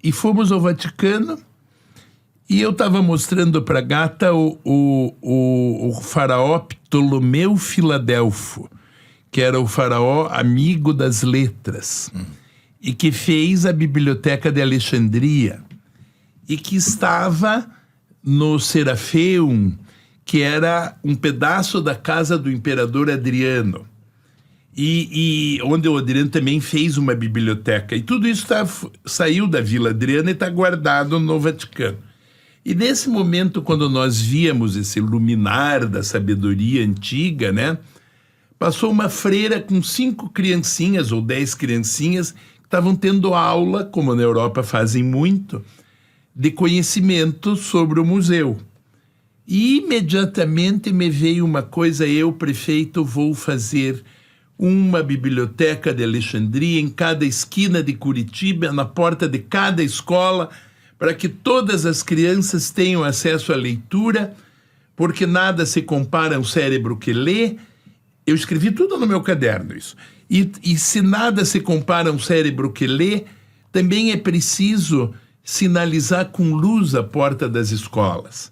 E fomos ao Vaticano, e eu estava mostrando para a gata o faraó Ptolomeu Filadelfo, que era o faraó amigo das letras, e que fez a Biblioteca de Alexandria, e que estava no Serafeum, que era um pedaço da casa do imperador Adriano, e onde o Adriano também fez uma biblioteca. E tudo isso saiu da Vila Adriana e está guardado no Vaticano. E nesse momento, quando nós víamos esse luminar da sabedoria antiga, né, passou uma freira com 5 criancinhas ou 10 criancinhas que estavam tendo aula, como na Europa fazem muito, de conhecimento sobre o museu. E imediatamente me veio uma coisa, eu, prefeito, vou fazer uma biblioteca de Alexandria em cada esquina de Curitiba, na porta de cada escola, para que todas as crianças tenham acesso à leitura, porque nada se compara a um cérebro que lê. Eu escrevi tudo no meu caderno isso. E se nada se compara a um cérebro que lê, também é preciso sinalizar com luz a porta das escolas.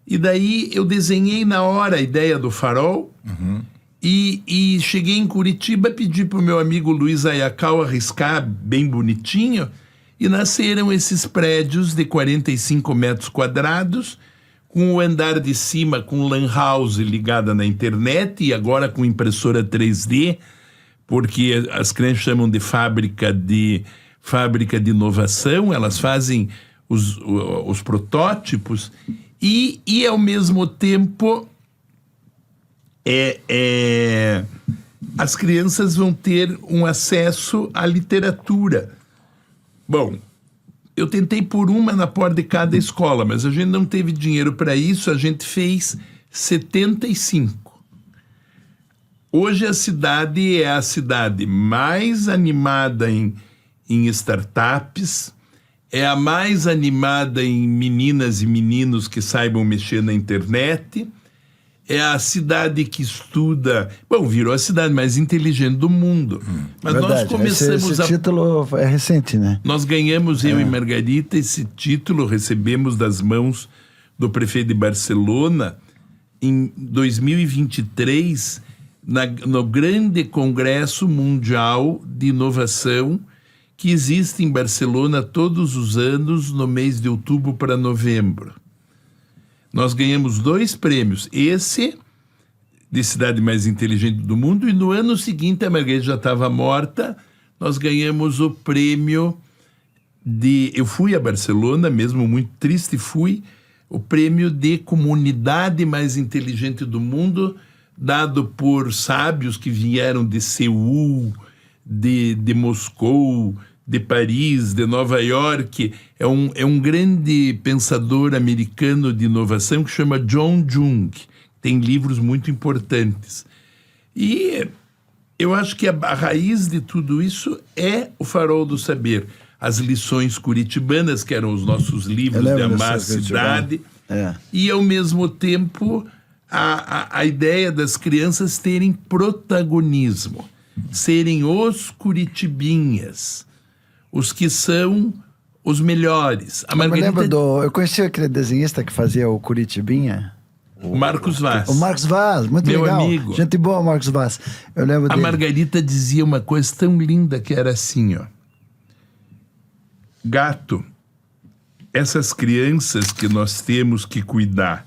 E daí eu desenhei na hora a ideia do farol, e cheguei em Curitiba, pedi para o meu amigo Luiz Ayacal arriscar bem bonitinho, e nasceram esses prédios de 45 metros quadrados, com o andar de cima com lan house ligada na internet, e agora com impressora 3D, porque as crianças chamam de fábrica de inovação, elas fazem os protótipos, e ao mesmo tempo as crianças vão ter um acesso à literatura. Bom, eu tentei pôr uma na porta de cada escola, mas a gente não teve dinheiro para isso, a gente fez 75. Hoje a cidade é a cidade mais animada em startups, é a mais animada em meninas e meninos que saibam mexer na internet, é a cidade que estuda... Bom, virou a cidade mais inteligente do mundo. Mas verdade, nós começamos esse título é recente, né? Nós ganhamos, eu e Margarita, esse título, recebemos das mãos do prefeito de Barcelona em 2023, no grande Congresso Mundial de Inovação, que existe em Barcelona todos os anos, no mês de outubro para novembro. Nós ganhamos 2 prêmios, esse de cidade mais inteligente do mundo, e no ano seguinte, a Margarida já estava morta, nós ganhamos o prêmio eu fui a Barcelona, mesmo muito triste, o prêmio de comunidade mais inteligente do mundo, dado por sábios que vieram de Seul, de Moscou, de Paris, de Nova York. É um grande pensador americano de inovação que chama John Jung. Tem livros muito importantes. E eu acho que a raiz de tudo isso é o Farol do Saber. As lições curitibanas, que eram os nossos livros de amar a cidade. E, ao mesmo tempo, a ideia das crianças terem protagonismo. Serem os curitibinhas. Os que são os melhores. A Margarita... Eu conheci aquele desenhista que fazia o Curitibinha. O Marcos Vaz. O Marcos Vaz, muito meu legal. Amigo. Gente boa, Marcos Vaz. Eu lembro dele. A Margarita dizia uma coisa tão linda que era assim, ó. Gato, essas crianças que nós temos que cuidar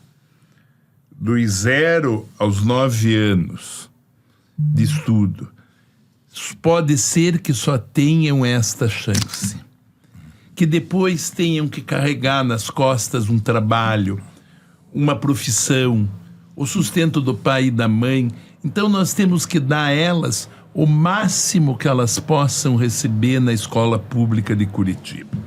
dos 0 aos 9 anos de estudo, pode ser que só tenham esta chance. que depois tenham que carregar nas costas um trabalho, uma profissão, o sustento do pai e da mãe. Então nós temos que dar a elas o máximo que elas possam receber na escola pública de Curitiba.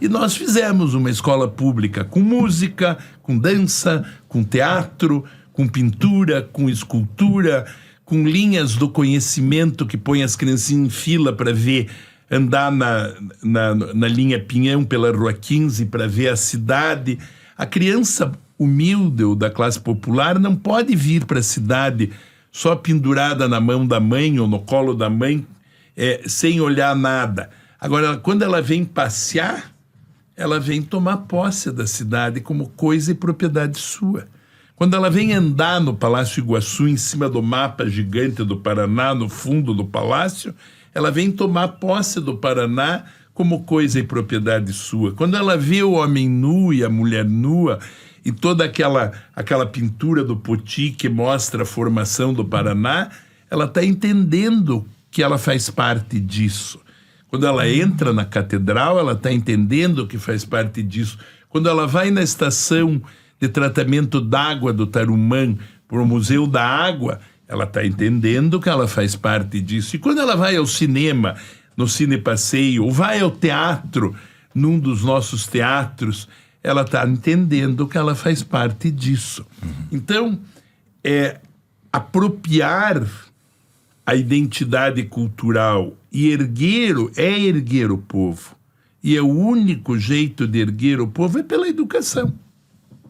E nós fizemos uma escola pública com música, com dança, com teatro, com pintura, com escultura, com linhas do conhecimento que põe as criancinhas em fila para ver, andar na linha Pinhão pela Rua 15 para ver a cidade. A criança humilde ou da classe popular não pode vir para a cidade só pendurada na mão da mãe ou no colo da mãe, sem olhar nada. Agora, quando ela vem passear, ela vem tomar posse da cidade como coisa e propriedade sua. Quando ela vem andar no Palácio Iguaçu, em cima do mapa gigante do Paraná, no fundo do palácio, ela vem tomar posse do Paraná como coisa e propriedade sua. Quando ela vê o homem nu e a mulher nua e toda aquela pintura do Poti que mostra a formação do Paraná, ela está entendendo que ela faz parte disso. Quando ela entra na catedral, ela está entendendo que faz parte disso. Quando ela vai na estação de tratamento d'água do Tarumã, para o Museu da Água, ela está entendendo que ela faz parte disso. E quando ela vai ao cinema, no Cine Passeio, ou vai ao teatro, num dos nossos teatros, ela está entendendo que ela faz parte disso. Então, apropriar a identidade cultural e erguer o povo. E o único jeito de erguer o povo é pela educação.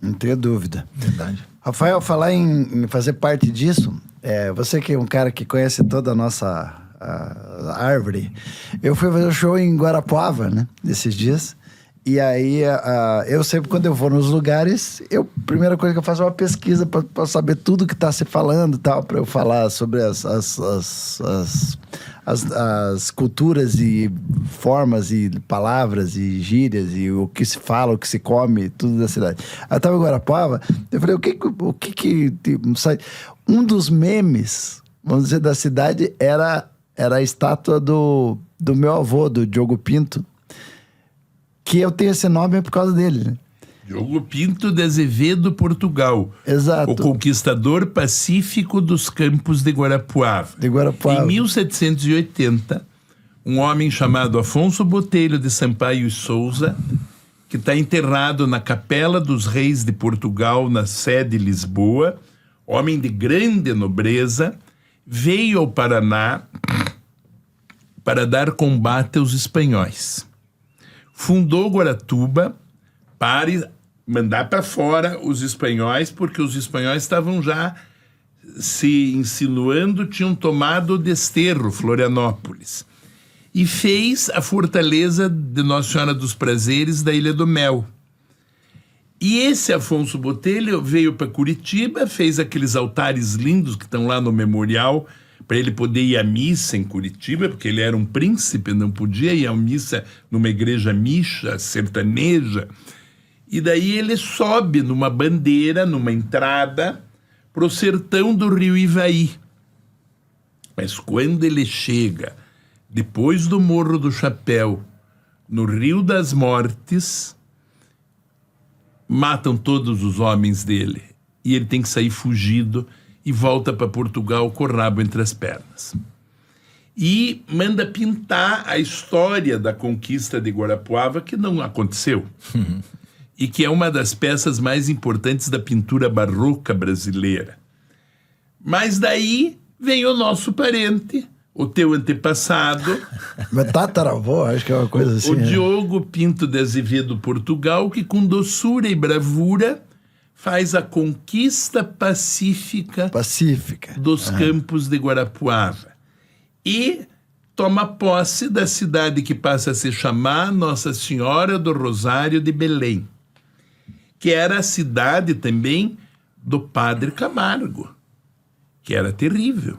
Não tenho dúvida. Verdade. Rafael, falar em fazer parte disso, você que é um cara que conhece toda a nossa árvore, eu fui fazer um show em Guarapuava, né, esses dias, e aí eu sempre, quando eu vou nos lugares, a primeira coisa que eu faço é uma pesquisa para saber tudo que está se falando e tal, para eu falar sobre as culturas e formas e palavras e gírias e o que se fala, o que se come, tudo da cidade. Eu estava em Guarapuava, eu falei, o que um dos memes, vamos dizer, da cidade era a estátua do meu avô, do Diogo Pinto, que eu tenho esse nome por causa dele, né? Diogo Pinto de Azevedo, Portugal. Exato. O conquistador pacífico dos campos de Guarapuava. Em 1780, um homem chamado Afonso Botelho de Sampaio e Souza, que está enterrado na Capela dos Reis de Portugal, na sede de Lisboa, homem de grande nobreza, veio ao Paraná para dar combate aos espanhóis. Fundou Guaratuba para mandar para fora os espanhóis, porque os espanhóis estavam já se insinuando, tinham tomado o Desterro, Florianópolis. E fez a fortaleza de Nossa Senhora dos Prazeres da Ilha do Mel. E esse Afonso Botelho veio para Curitiba, fez aqueles altares lindos que estão lá no memorial, para ele poder ir à missa em Curitiba, porque ele era um príncipe, não podia ir à missa numa igreja micha, sertaneja. E daí ele sobe numa bandeira, numa entrada, para o sertão do Rio Ivaí. Mas quando ele chega, depois do Morro do Chapéu, no Rio das Mortes, matam todos os homens dele. E ele tem que sair fugido e volta para Portugal com o rabo entre as pernas. E manda pintar a história da conquista de Guarapuava, que não aconteceu. E que é uma das peças mais importantes da pintura barroca brasileira. Mas daí vem o nosso parente, o teu antepassado. Meu tataravô, acho que é uma coisa assim. O Diogo Pinto de Azevedo, Portugal, que com doçura e bravura faz a conquista pacífica dos campos de Guarapuava. E toma posse da cidade que passa a se chamar Nossa Senhora do Rosário de Belém, que era a cidade também do Padre Camargo, que era terrível.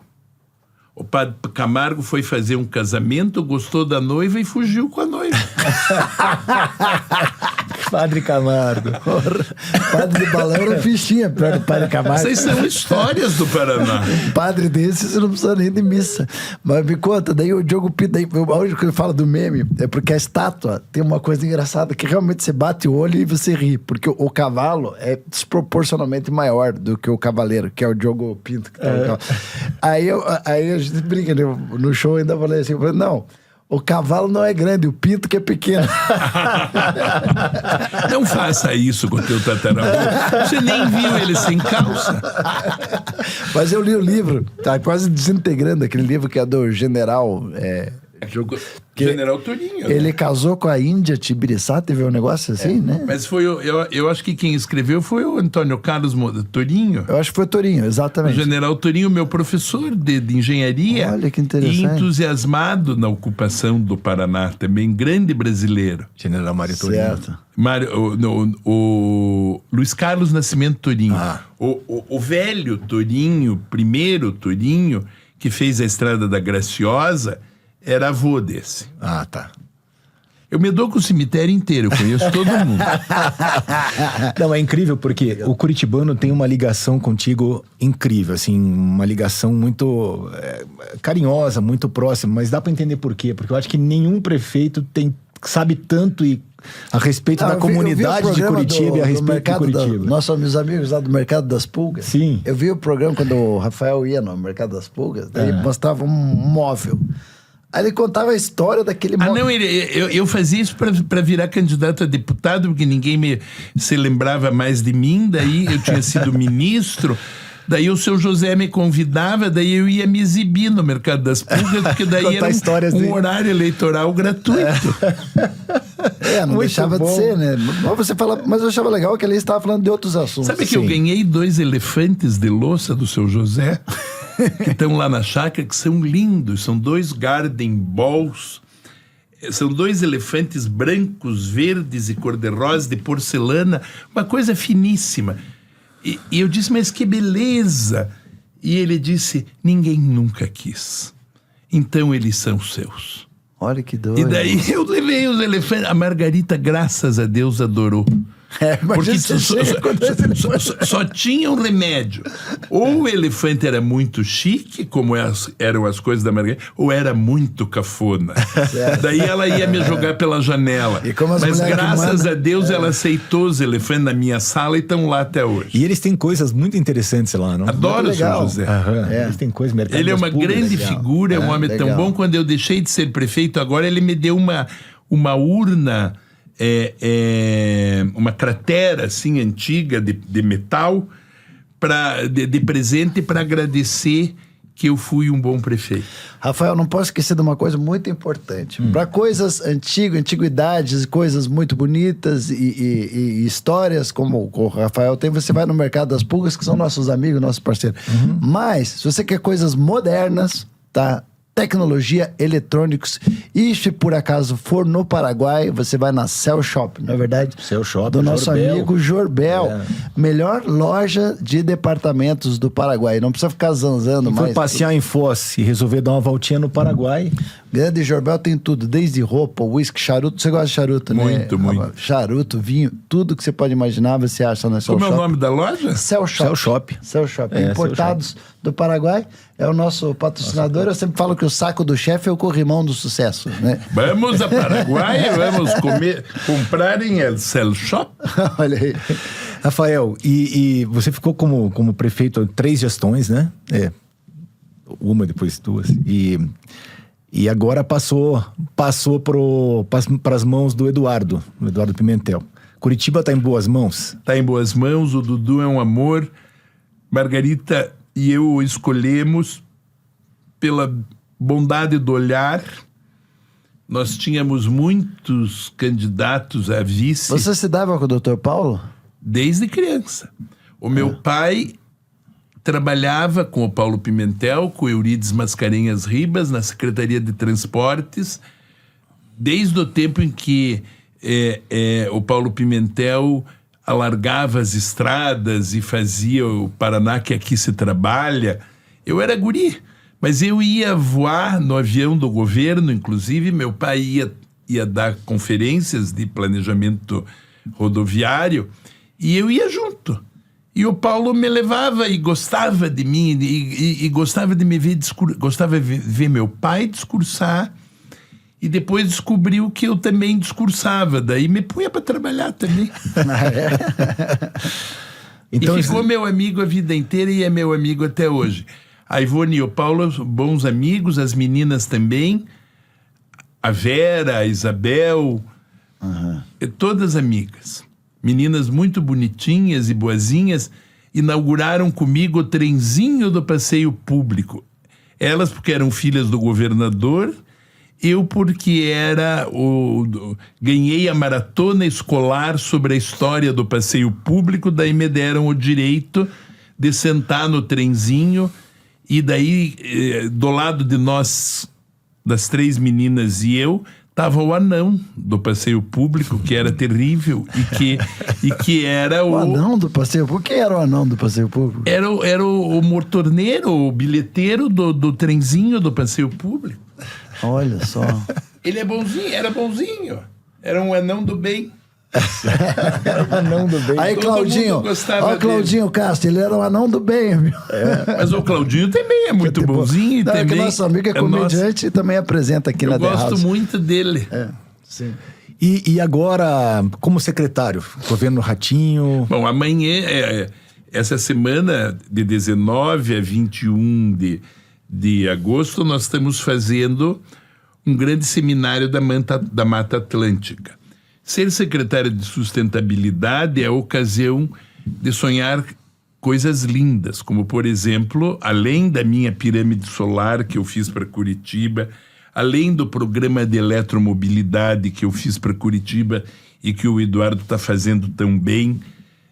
O Padre Camargo foi fazer um casamento, gostou da noiva e fugiu com a noiva. Padre Camargo. Padre de balão era fichinha perto do Padre Camargo. Essas são histórias do Paraná. Um padre desse, você não precisa nem de missa. Mas me conta, daí o Diogo Pinto, hoje que eu falo do meme, é porque a estátua tem uma coisa engraçada, que realmente você bate o olho e você ri, porque o cavalo é desproporcionalmente maior do que o cavaleiro, que é o Diogo Pinto. Que tá no cavalo. Aí a gente brinca, no show ainda falei assim, não, o cavalo não é grande, o pinto que é pequeno. Não faça isso com o teu tataravô. Você nem viu ele sem calça. Mas eu li o livro, tá quase desintegrando aquele livro que é do general... General Torinho. Ele casou com a Índia Tibiriçá, teve um negócio assim, né? Mas foi eu acho que quem escreveu foi o Antônio Carlos Torinho. Eu acho que foi Torinho, O exatamente. general Torinho, meu professor de engenharia. Olha que interessante. E entusiasmado na ocupação do Paraná, também grande brasileiro. General Mário Torinho. Certo. O Luiz Carlos Nascimento Torinho. O velho Torinho, primeiro Torinho, que fez a Estrada da Graciosa, era avô desse. Ah, tá. Eu me dou com o cemitério inteiro, eu conheço todo mundo. Não, é incrível porque o curitibano tem uma ligação contigo incrível, assim, uma ligação muito carinhosa, muito próxima, mas dá pra entender por quê, porque eu acho que nenhum prefeito sabe tanto a respeito da comunidade de Curitiba e a respeito de Curitiba. Nossos amigos lá do Mercado das Pulgas. Sim. Eu vi o programa quando o Rafael ia no Mercado das Pulgas, daí mostrava um móvel. Aí ele contava a história daquele móvel. Não, eu fazia isso para virar candidato a deputado, porque ninguém se lembrava mais de mim, daí eu tinha sido ministro. Daí o seu José me convidava, daí eu ia me exibir no Mercado das Pulgas, porque daí era um horário eleitoral gratuito. Não deixava de ser, né? Mas eu achava legal que ele estava falando de outros assuntos. Sabe que eu ganhei 2 elefantes de louça do seu José, que estão lá na chácara, que são lindos, são 2 Garden Balls. São 2 elefantes brancos, verdes e cor-de-rosa de porcelana, uma coisa finíssima. E eu disse, mas que beleza! E ele disse, ninguém nunca quis. Então eles são seus. Olha que doido. E daí eu levei os elefantes. A Margarita, graças a Deus, adorou. Porque só tinha um remédio. Ou o elefante era muito chique, como eram as coisas da Margarita, ou era muito cafona. Daí ela ia me jogar pela janela. Mas graças a Deus ela aceitou os elefantes na minha sala e estão lá até hoje. E eles têm coisas muito interessantes lá, não? Adoro o seu José. Eles têm coisas, Mercado Ele é uma grande figura, é um homem tão bom. Quando eu deixei de ser prefeito, agora ele me deu uma urna... uma cratera assim antiga de metal de presente para agradecer que eu fui um bom prefeito. Rafael, não posso esquecer de uma coisa muito importante. Para coisas antiguidades, coisas muito bonitas e histórias como o Rafael tem, você vai no Mercado das Pulgas, que são nossos amigos, nossos parceiros. Mas, se você quer coisas modernas, tá? Tecnologia, eletrônicos, e se por acaso for no Paraguai, você vai na Cell Shop, não é verdade? Cell Shop, do nosso amigo Jorbel. Melhor loja de departamentos do Paraguai. Não precisa ficar zanzando mais. Foi passear em Foz e resolver dar uma voltinha no Paraguai. Grande Jorbel tem tudo, desde roupa, uísque, charuto. Você gosta de charuto, né? Muito, muito. Charuto, vinho, tudo que você pode imaginar, você acha na Cell Shop. Como é o nome da loja? Cell Shop. Cell Shop. Cell Shop. Importados do Paraguai. É o nosso patrocinador. Eu sempre falo que o saco do chefe é o corrimão do sucesso, né? Vamos a Paraguai, vamos comprar em El Cell Shop. Olha aí. Rafael, e você ficou como prefeito 3 gestões, né? Uma, depois 2. E agora passou para as mãos do Eduardo Pimentel. Curitiba está em boas mãos? Está em boas mãos, o Dudu é um amor. Margarita e eu o escolhemos pela bondade do olhar. Nós tínhamos muitos candidatos a vice. Você se dava com o Dr. Paulo? Desde criança. O meu pai trabalhava com o Paulo Pimentel, com o Eurides Mascarenhas Ribas, na Secretaria de Transportes, desde o tempo em que o Paulo Pimentel alargava as estradas e fazia o Paraná que aqui se trabalha. Eu era guri, mas eu ia voar no avião do governo, inclusive. Meu pai ia dar conferências de planejamento rodoviário, e eu ia junto. E o Paulo me levava e gostava de mim, e gostava de me ver, gostava de ver meu pai discursar, e depois descobriu que eu também discursava, daí me punha para trabalhar também. Então, e ficou meu amigo a vida inteira e é meu amigo até hoje. A Ivone e o Paulo, bons amigos, as meninas também, a Vera, a Isabel, todas amigas. Meninas muito bonitinhas e boazinhas, inauguraram comigo o trenzinho do passeio público. Elas porque eram filhas do governador, eu porque ganhei a maratona escolar sobre a história do passeio público, daí me deram o direito de sentar no trenzinho, e daí do lado de nós, das 3 meninas e eu, estava o anão do passeio público, que era terrível, e que era o anão do passeio público? Quem era o anão do passeio público? Era o mortorneiro, o bilheteiro do trenzinho do passeio público. Olha só. Ele era bonzinho. Era um anão do bem. Era o anão do bem. Aí, Claudinho, ó, Claudinho Castro, ele era o anão do bem, viu? Mas o Claudinho também é muito bonzinho. E também que nosso amigo é comediante e também apresenta aqui na The House. Eu gosto muito dele. Sim. E agora, como secretário, governo Ratinho? Bom, amanhã, essa semana, de 19 a 21 de agosto, nós estamos fazendo um grande seminário da Mata Atlântica. Ser secretário de sustentabilidade é a ocasião de sonhar coisas lindas, como, por exemplo, além da minha pirâmide solar que eu fiz para Curitiba, além do programa de eletromobilidade que eu fiz para Curitiba e que o Eduardo está fazendo tão bem,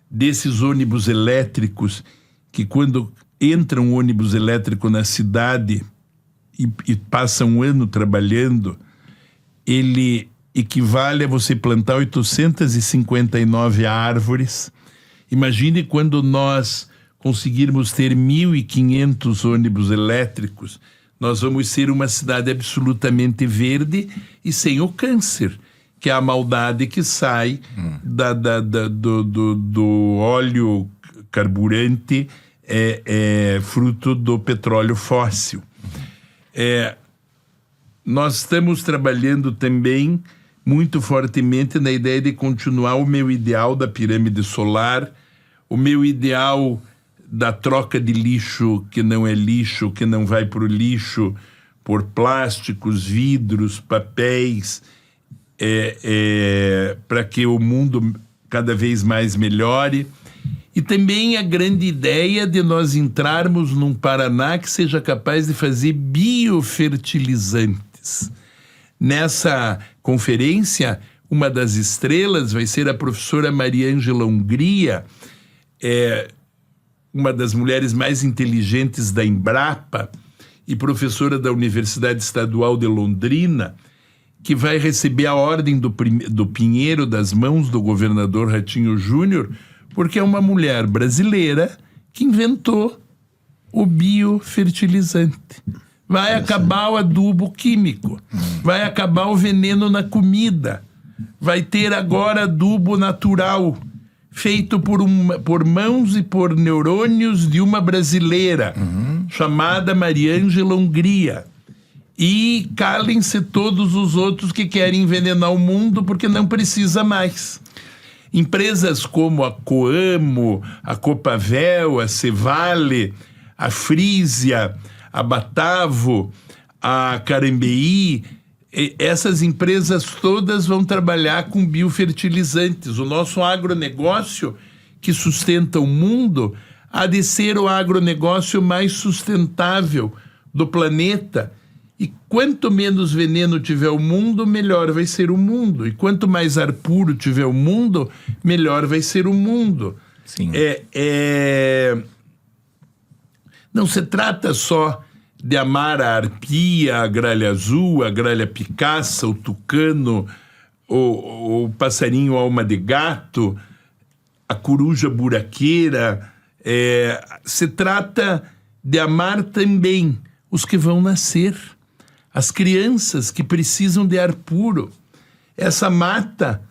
desses ônibus elétricos que, quando entra um ônibus elétrico na cidade e passa um ano trabalhando, ele equivale a você plantar 859 árvores. Imagine quando nós conseguirmos ter 1.500 ônibus elétricos, nós vamos ser uma cidade absolutamente verde e sem o câncer, que é a maldade que sai do óleo carburante fruto do petróleo fóssil. Nós estamos trabalhando também muito fortemente na ideia de continuar o meu ideal da pirâmide solar, o meu ideal da troca de lixo que não é lixo, que não vai para o lixo, por plásticos, vidros, papéis, para que o mundo cada vez mais melhore. E também a grande ideia de nós entrarmos num Paraná que seja capaz de fazer biofertilizantes. Nessa conferência, uma das estrelas vai ser a professora Mariângela Hungria, uma das mulheres mais inteligentes da Embrapa e professora da Universidade Estadual de Londrina, que vai receber a ordem do Pinheiro das mãos do governador Ratinho Júnior, porque é uma mulher brasileira que inventou o biofertilizante. Vai acabar o adubo químico, vai acabar o veneno na comida, vai ter agora adubo natural, feito por mãos e por neurônios de uma brasileira, chamada Mariângela Hungria. E calem-se todos os outros que querem envenenar o mundo, porque não precisa mais. Empresas como a Coamo, a Copavel, a Cevale, a Frisia, a Batavo, a Carambeí, essas empresas todas vão trabalhar com biofertilizantes. O nosso agronegócio, que sustenta o mundo, há de ser o agronegócio mais sustentável do planeta. E quanto menos veneno tiver o mundo, melhor vai ser o mundo. E quanto mais ar puro tiver o mundo, melhor vai ser o mundo. Sim. Não se trata só de amar a arpia, a gralha azul, a gralha picaça, o tucano, o passarinho alma de gato, a coruja buraqueira. Se trata de amar também os que vão nascer, as crianças que precisam de ar puro. Essa mata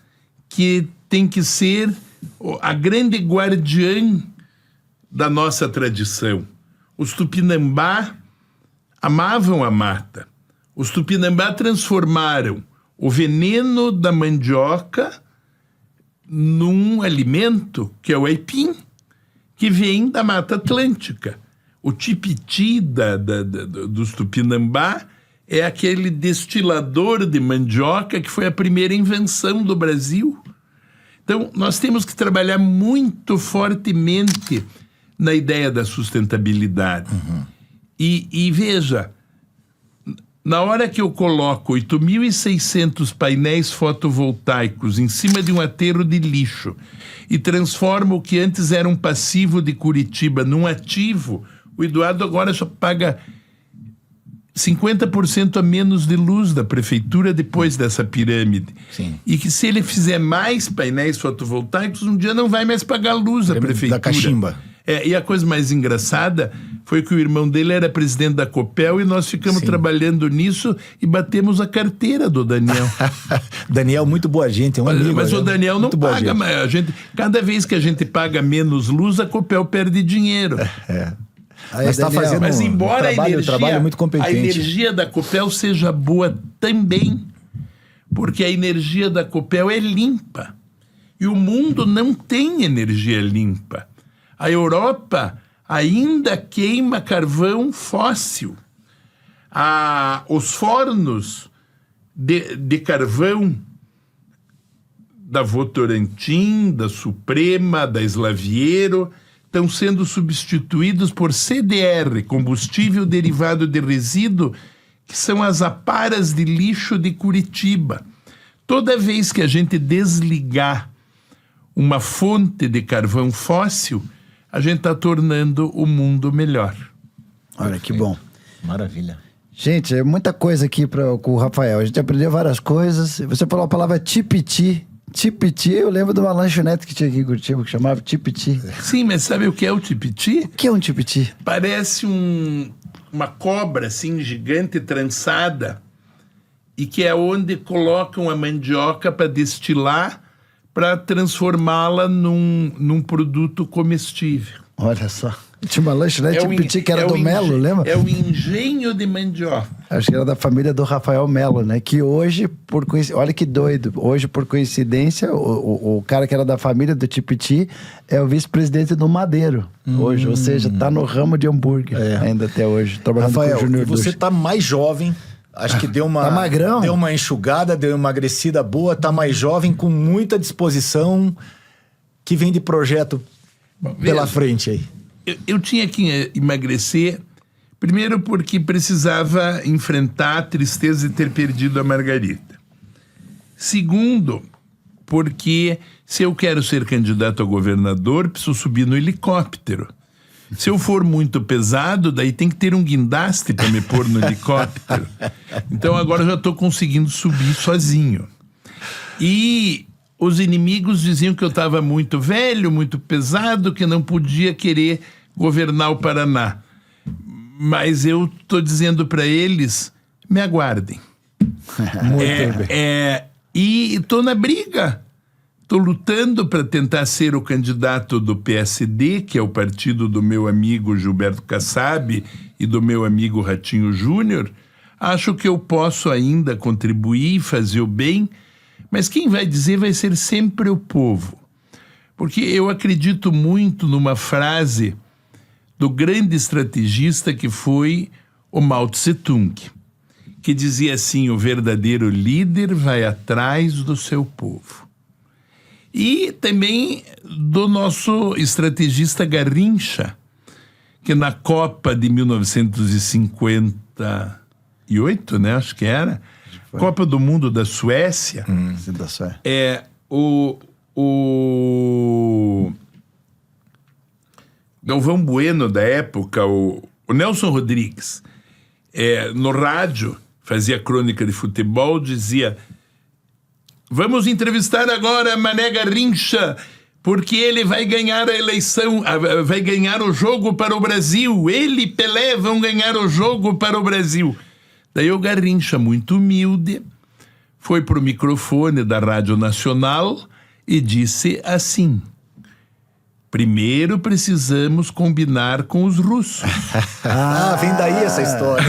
que tem que ser a grande guardiã da nossa tradição. Os Tupinambá amavam a mata. Os Tupinambá transformaram o veneno da mandioca num alimento, que é o aipim, que vem da Mata Atlântica. O tipiti dos Tupinambá é aquele destilador de mandioca que foi a primeira invenção do Brasil. Então, nós temos que trabalhar muito fortemente na ideia da sustentabilidade. E veja, na hora que eu coloco 8.600 painéis fotovoltaicos em cima de um aterro de lixo e transformo o que antes era um passivo de Curitiba num ativo, o Eduardo agora só paga 50% a menos de luz da prefeitura depois dessa pirâmide. Sim. E que se ele fizer mais painéis fotovoltaicos, um dia não vai mais pagar luz da prefeitura. Da cachimba. E a coisa mais engraçada foi que o irmão dele era presidente da Copel e nós ficamos trabalhando nisso e batemos a carteira do Daniel. Daniel, muito boa gente, é um amigo. Mas o Daniel não paga, mas cada vez que a gente paga menos luz, a Copel perde dinheiro. Mas está fazendo mas embora um trabalho muito competente. A energia da Copel seja boa também, porque a energia da Copel é limpa. E o mundo não tem energia limpa. A Europa ainda queima carvão fóssil. Os fornos de carvão da Votorantim, da Suprema, da Slaviero, estão sendo substituídos por CDR, combustível derivado de resíduo, que são as aparas de lixo de Curitiba. Toda vez que a gente desligar uma fonte de carvão fóssil, a gente está tornando o mundo melhor. Olha, que bom. Maravilha. Gente, é muita coisa aqui com o Rafael. A gente aprendeu várias coisas. Você falou a palavra tipiti. Tipiti, eu lembro de uma lanchonete que tinha aqui em Curitiba, que chamava Tipiti. Sim, mas sabe o que é o tipiti? O que é um tipiti? Parece uma cobra, assim, gigante, trançada, e que é onde colocam a mandioca para destilar, para transformá-la num produto comestível. Olha só. Tinha uma lanchonete Tipiti que era do Melo, lembra? É o engenho de mandioca. Acho que era da família do Rafael Melo, né? Que hoje, por coincidência, olha que doido, hoje, por coincidência, o cara que era da família do Tipiti é o vice-presidente do Madeiro, hoje. Ou seja, tá no ramo de hambúrguer ainda até hoje, trabalhando Rafael, com o Júnior você Ducha. tá mais jovem. Acho que deu uma, tá magrão. Deu uma enxugada, deu uma emagrecida boa, tá mais jovem, com muita disposição, que vem de projeto pela frente aí. Eu tinha que emagrecer, primeiro porque precisava enfrentar a tristeza de ter perdido a Margarita. Segundo, porque se eu quero ser candidato a governador, preciso subir no helicóptero. Se eu for muito pesado, daí tem que ter um guindaste para me pôr no helicóptero. Então agora eu já estou conseguindo subir sozinho. E os inimigos diziam que eu estava muito velho, muito pesado, que não podia querer governar o Paraná. Mas eu estou dizendo para eles, me aguardem. Muito bem. E estou na briga. Estou lutando para tentar ser o candidato do PSD, que é o partido do meu amigo Gilberto Kassab e do meu amigo Ratinho Júnior. Acho que eu posso ainda contribuir e fazer o bem, mas quem vai dizer vai ser sempre o povo. Porque eu acredito muito numa frase do grande estrategista que foi o Mao Tse-tung, que dizia assim: o verdadeiro líder vai atrás do seu povo. E também do nosso estrategista Garrincha, que na Copa de 1958, né, acho que era, Copa do Mundo da Suécia, Da Suécia. o Galvão Bueno da época, o Nelson Rodrigues, no rádio, fazia crônica de futebol, dizia: vamos entrevistar agora Mané Garrincha, porque ele vai ganhar a eleição, vai ganhar o jogo para o Brasil. Ele e Pelé vão ganhar o jogo para o Brasil. Daí o Garrincha, muito humilde, foi para o microfone da Rádio Nacional e disse assim: primeiro precisamos combinar com os russos. Vem daí essa história.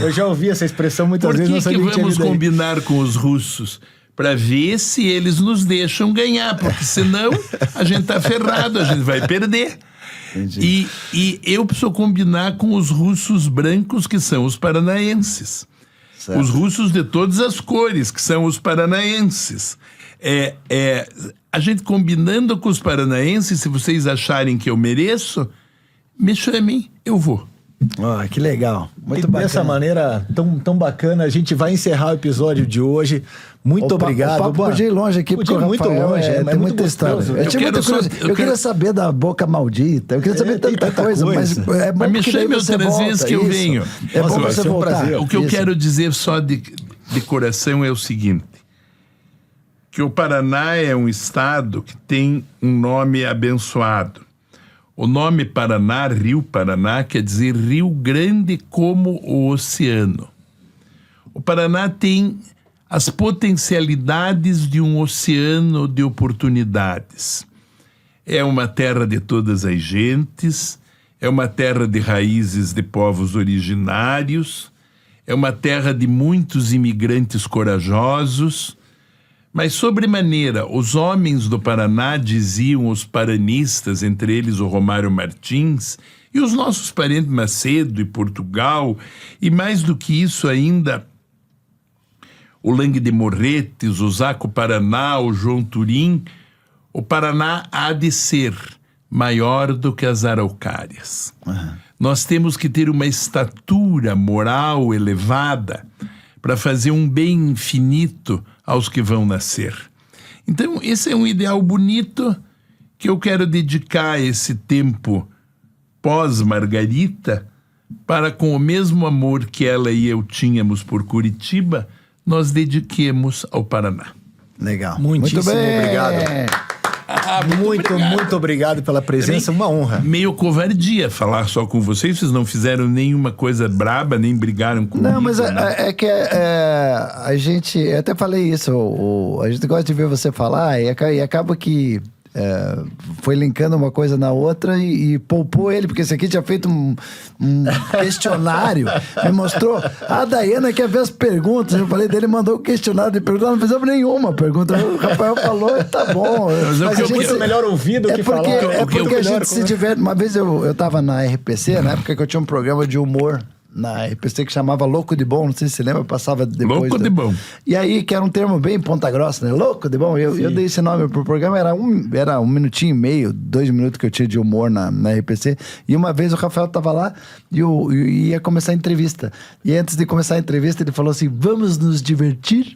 Eu já ouvi essa expressão muitas Por vezes. que Não sabia que tinha vamos vindo daí. combinar com os russos? Para ver se eles nos deixam ganhar, porque senão a gente tá ferrado, a gente vai perder. E eu preciso combinar com os russos brancos, que são os paranaenses. Certo. Os russos de todas as cores, que são os paranaenses. A gente combinando com os paranaenses, se vocês acharem que eu mereço, me chamem, eu vou. Que legal. Muito bacana. Dessa maneira tão bacana, a gente vai encerrar o episódio de hoje. Muito obrigado. O papo podia ir longe aqui, porque podia o muito Rafael longe, tem muito muita história. gostoso. Eu tinha muita curiosidade. Eu queria saber da boca maldita, eu queria saber tem tanta tanta coisa, mas coisa. é bom Mas me porque daí chame você outras volta, vezes que eu isso. venho. É Nossa, bom vai você ser um voltar. prazer. O que eu Isso. quero dizer só de coração é o seguinte: que o Paraná é um estado que tem um nome abençoado. O nome Paraná, Rio Paraná, quer dizer Rio Grande como o oceano. O Paraná tem as potencialidades de um oceano de oportunidades. É uma terra de todas as gentes, é uma terra de raízes de povos originários, é uma terra de muitos imigrantes corajosos. Mas, sobremaneira, os homens do Paraná, diziam os paranistas, entre eles o Romário Martins, e os nossos parentes Macedo e Portugal, e mais do que isso ainda, o Langue de Morretes, o Zaco Paraná, o João Turim, o Paraná há de ser maior do que as araucárias. Nós temos que ter uma estatura moral elevada para fazer um bem infinito aos que vão nascer. Então, esse é um ideal bonito que eu quero dedicar esse tempo pós-Margarita para, com o mesmo amor que ela e eu tínhamos por Curitiba, nós dediquemos ao Paraná. Legal. Muitíssimo Muito bem. obrigado. Muito obrigado pela presença, uma honra. Meio covardia falar só com vocês não fizeram nenhuma coisa braba, nem brigaram comigo. Não, mas né? é que a gente, eu até falei isso, a gente gosta de ver você falar e acaba que foi linkando uma coisa na outra e poupou ele, porque esse aqui tinha feito um questionário, me mostrou. A Daiana quer ver as perguntas, eu falei dele, mandou o questionário de perguntas, não fizemos nenhuma pergunta. O Rafael falou, tá bom. Mas a gente é melhor ouvir do que falar. É porque a gente se diverte. Uma vez eu tava na RPC, na época que eu tinha um programa de humor na RPC que chamava Louco de Bom, não sei se você lembra, passava depois. Louco de Bom. E aí, que era um termo bem ponta grossa, né? Louco de Bom. Eu dei esse nome pro programa, era 1 minutinho e meio, 2 minutos que eu tinha de humor na RPC. E uma vez o Rafael tava lá e ia começar a entrevista. E antes de começar a entrevista, ele falou assim: vamos nos divertir?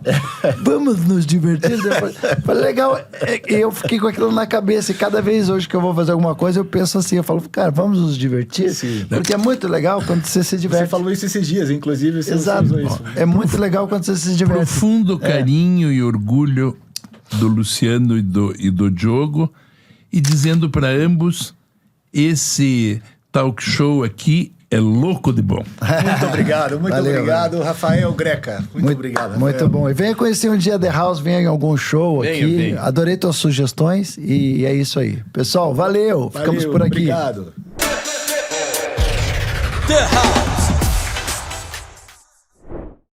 Vamos nos divertir? Eu falei, legal. Eu fiquei com aquilo na cabeça. E cada vez hoje que eu vou fazer alguma coisa, eu penso assim, eu falo, cara, vamos nos divertir? Sim. Porque é muito legal quando você se diverte. Você falou isso esses dias, inclusive. Você Exato. usou isso. É muito legal quando você se diverte. Profundo carinho e orgulho do Luciano e do Diogo, e dizendo para ambos, esse talk show aqui é louco de bom. Muito obrigado, Valeu, obrigado, Rafael Greca. Muito obrigado, Rafael. Muito bom. E venha conhecer um dia The House, venha em algum show aqui. Venho. Adorei tuas sugestões e é isso aí. Pessoal, valeu. Ficamos por aqui. Obrigado. The House.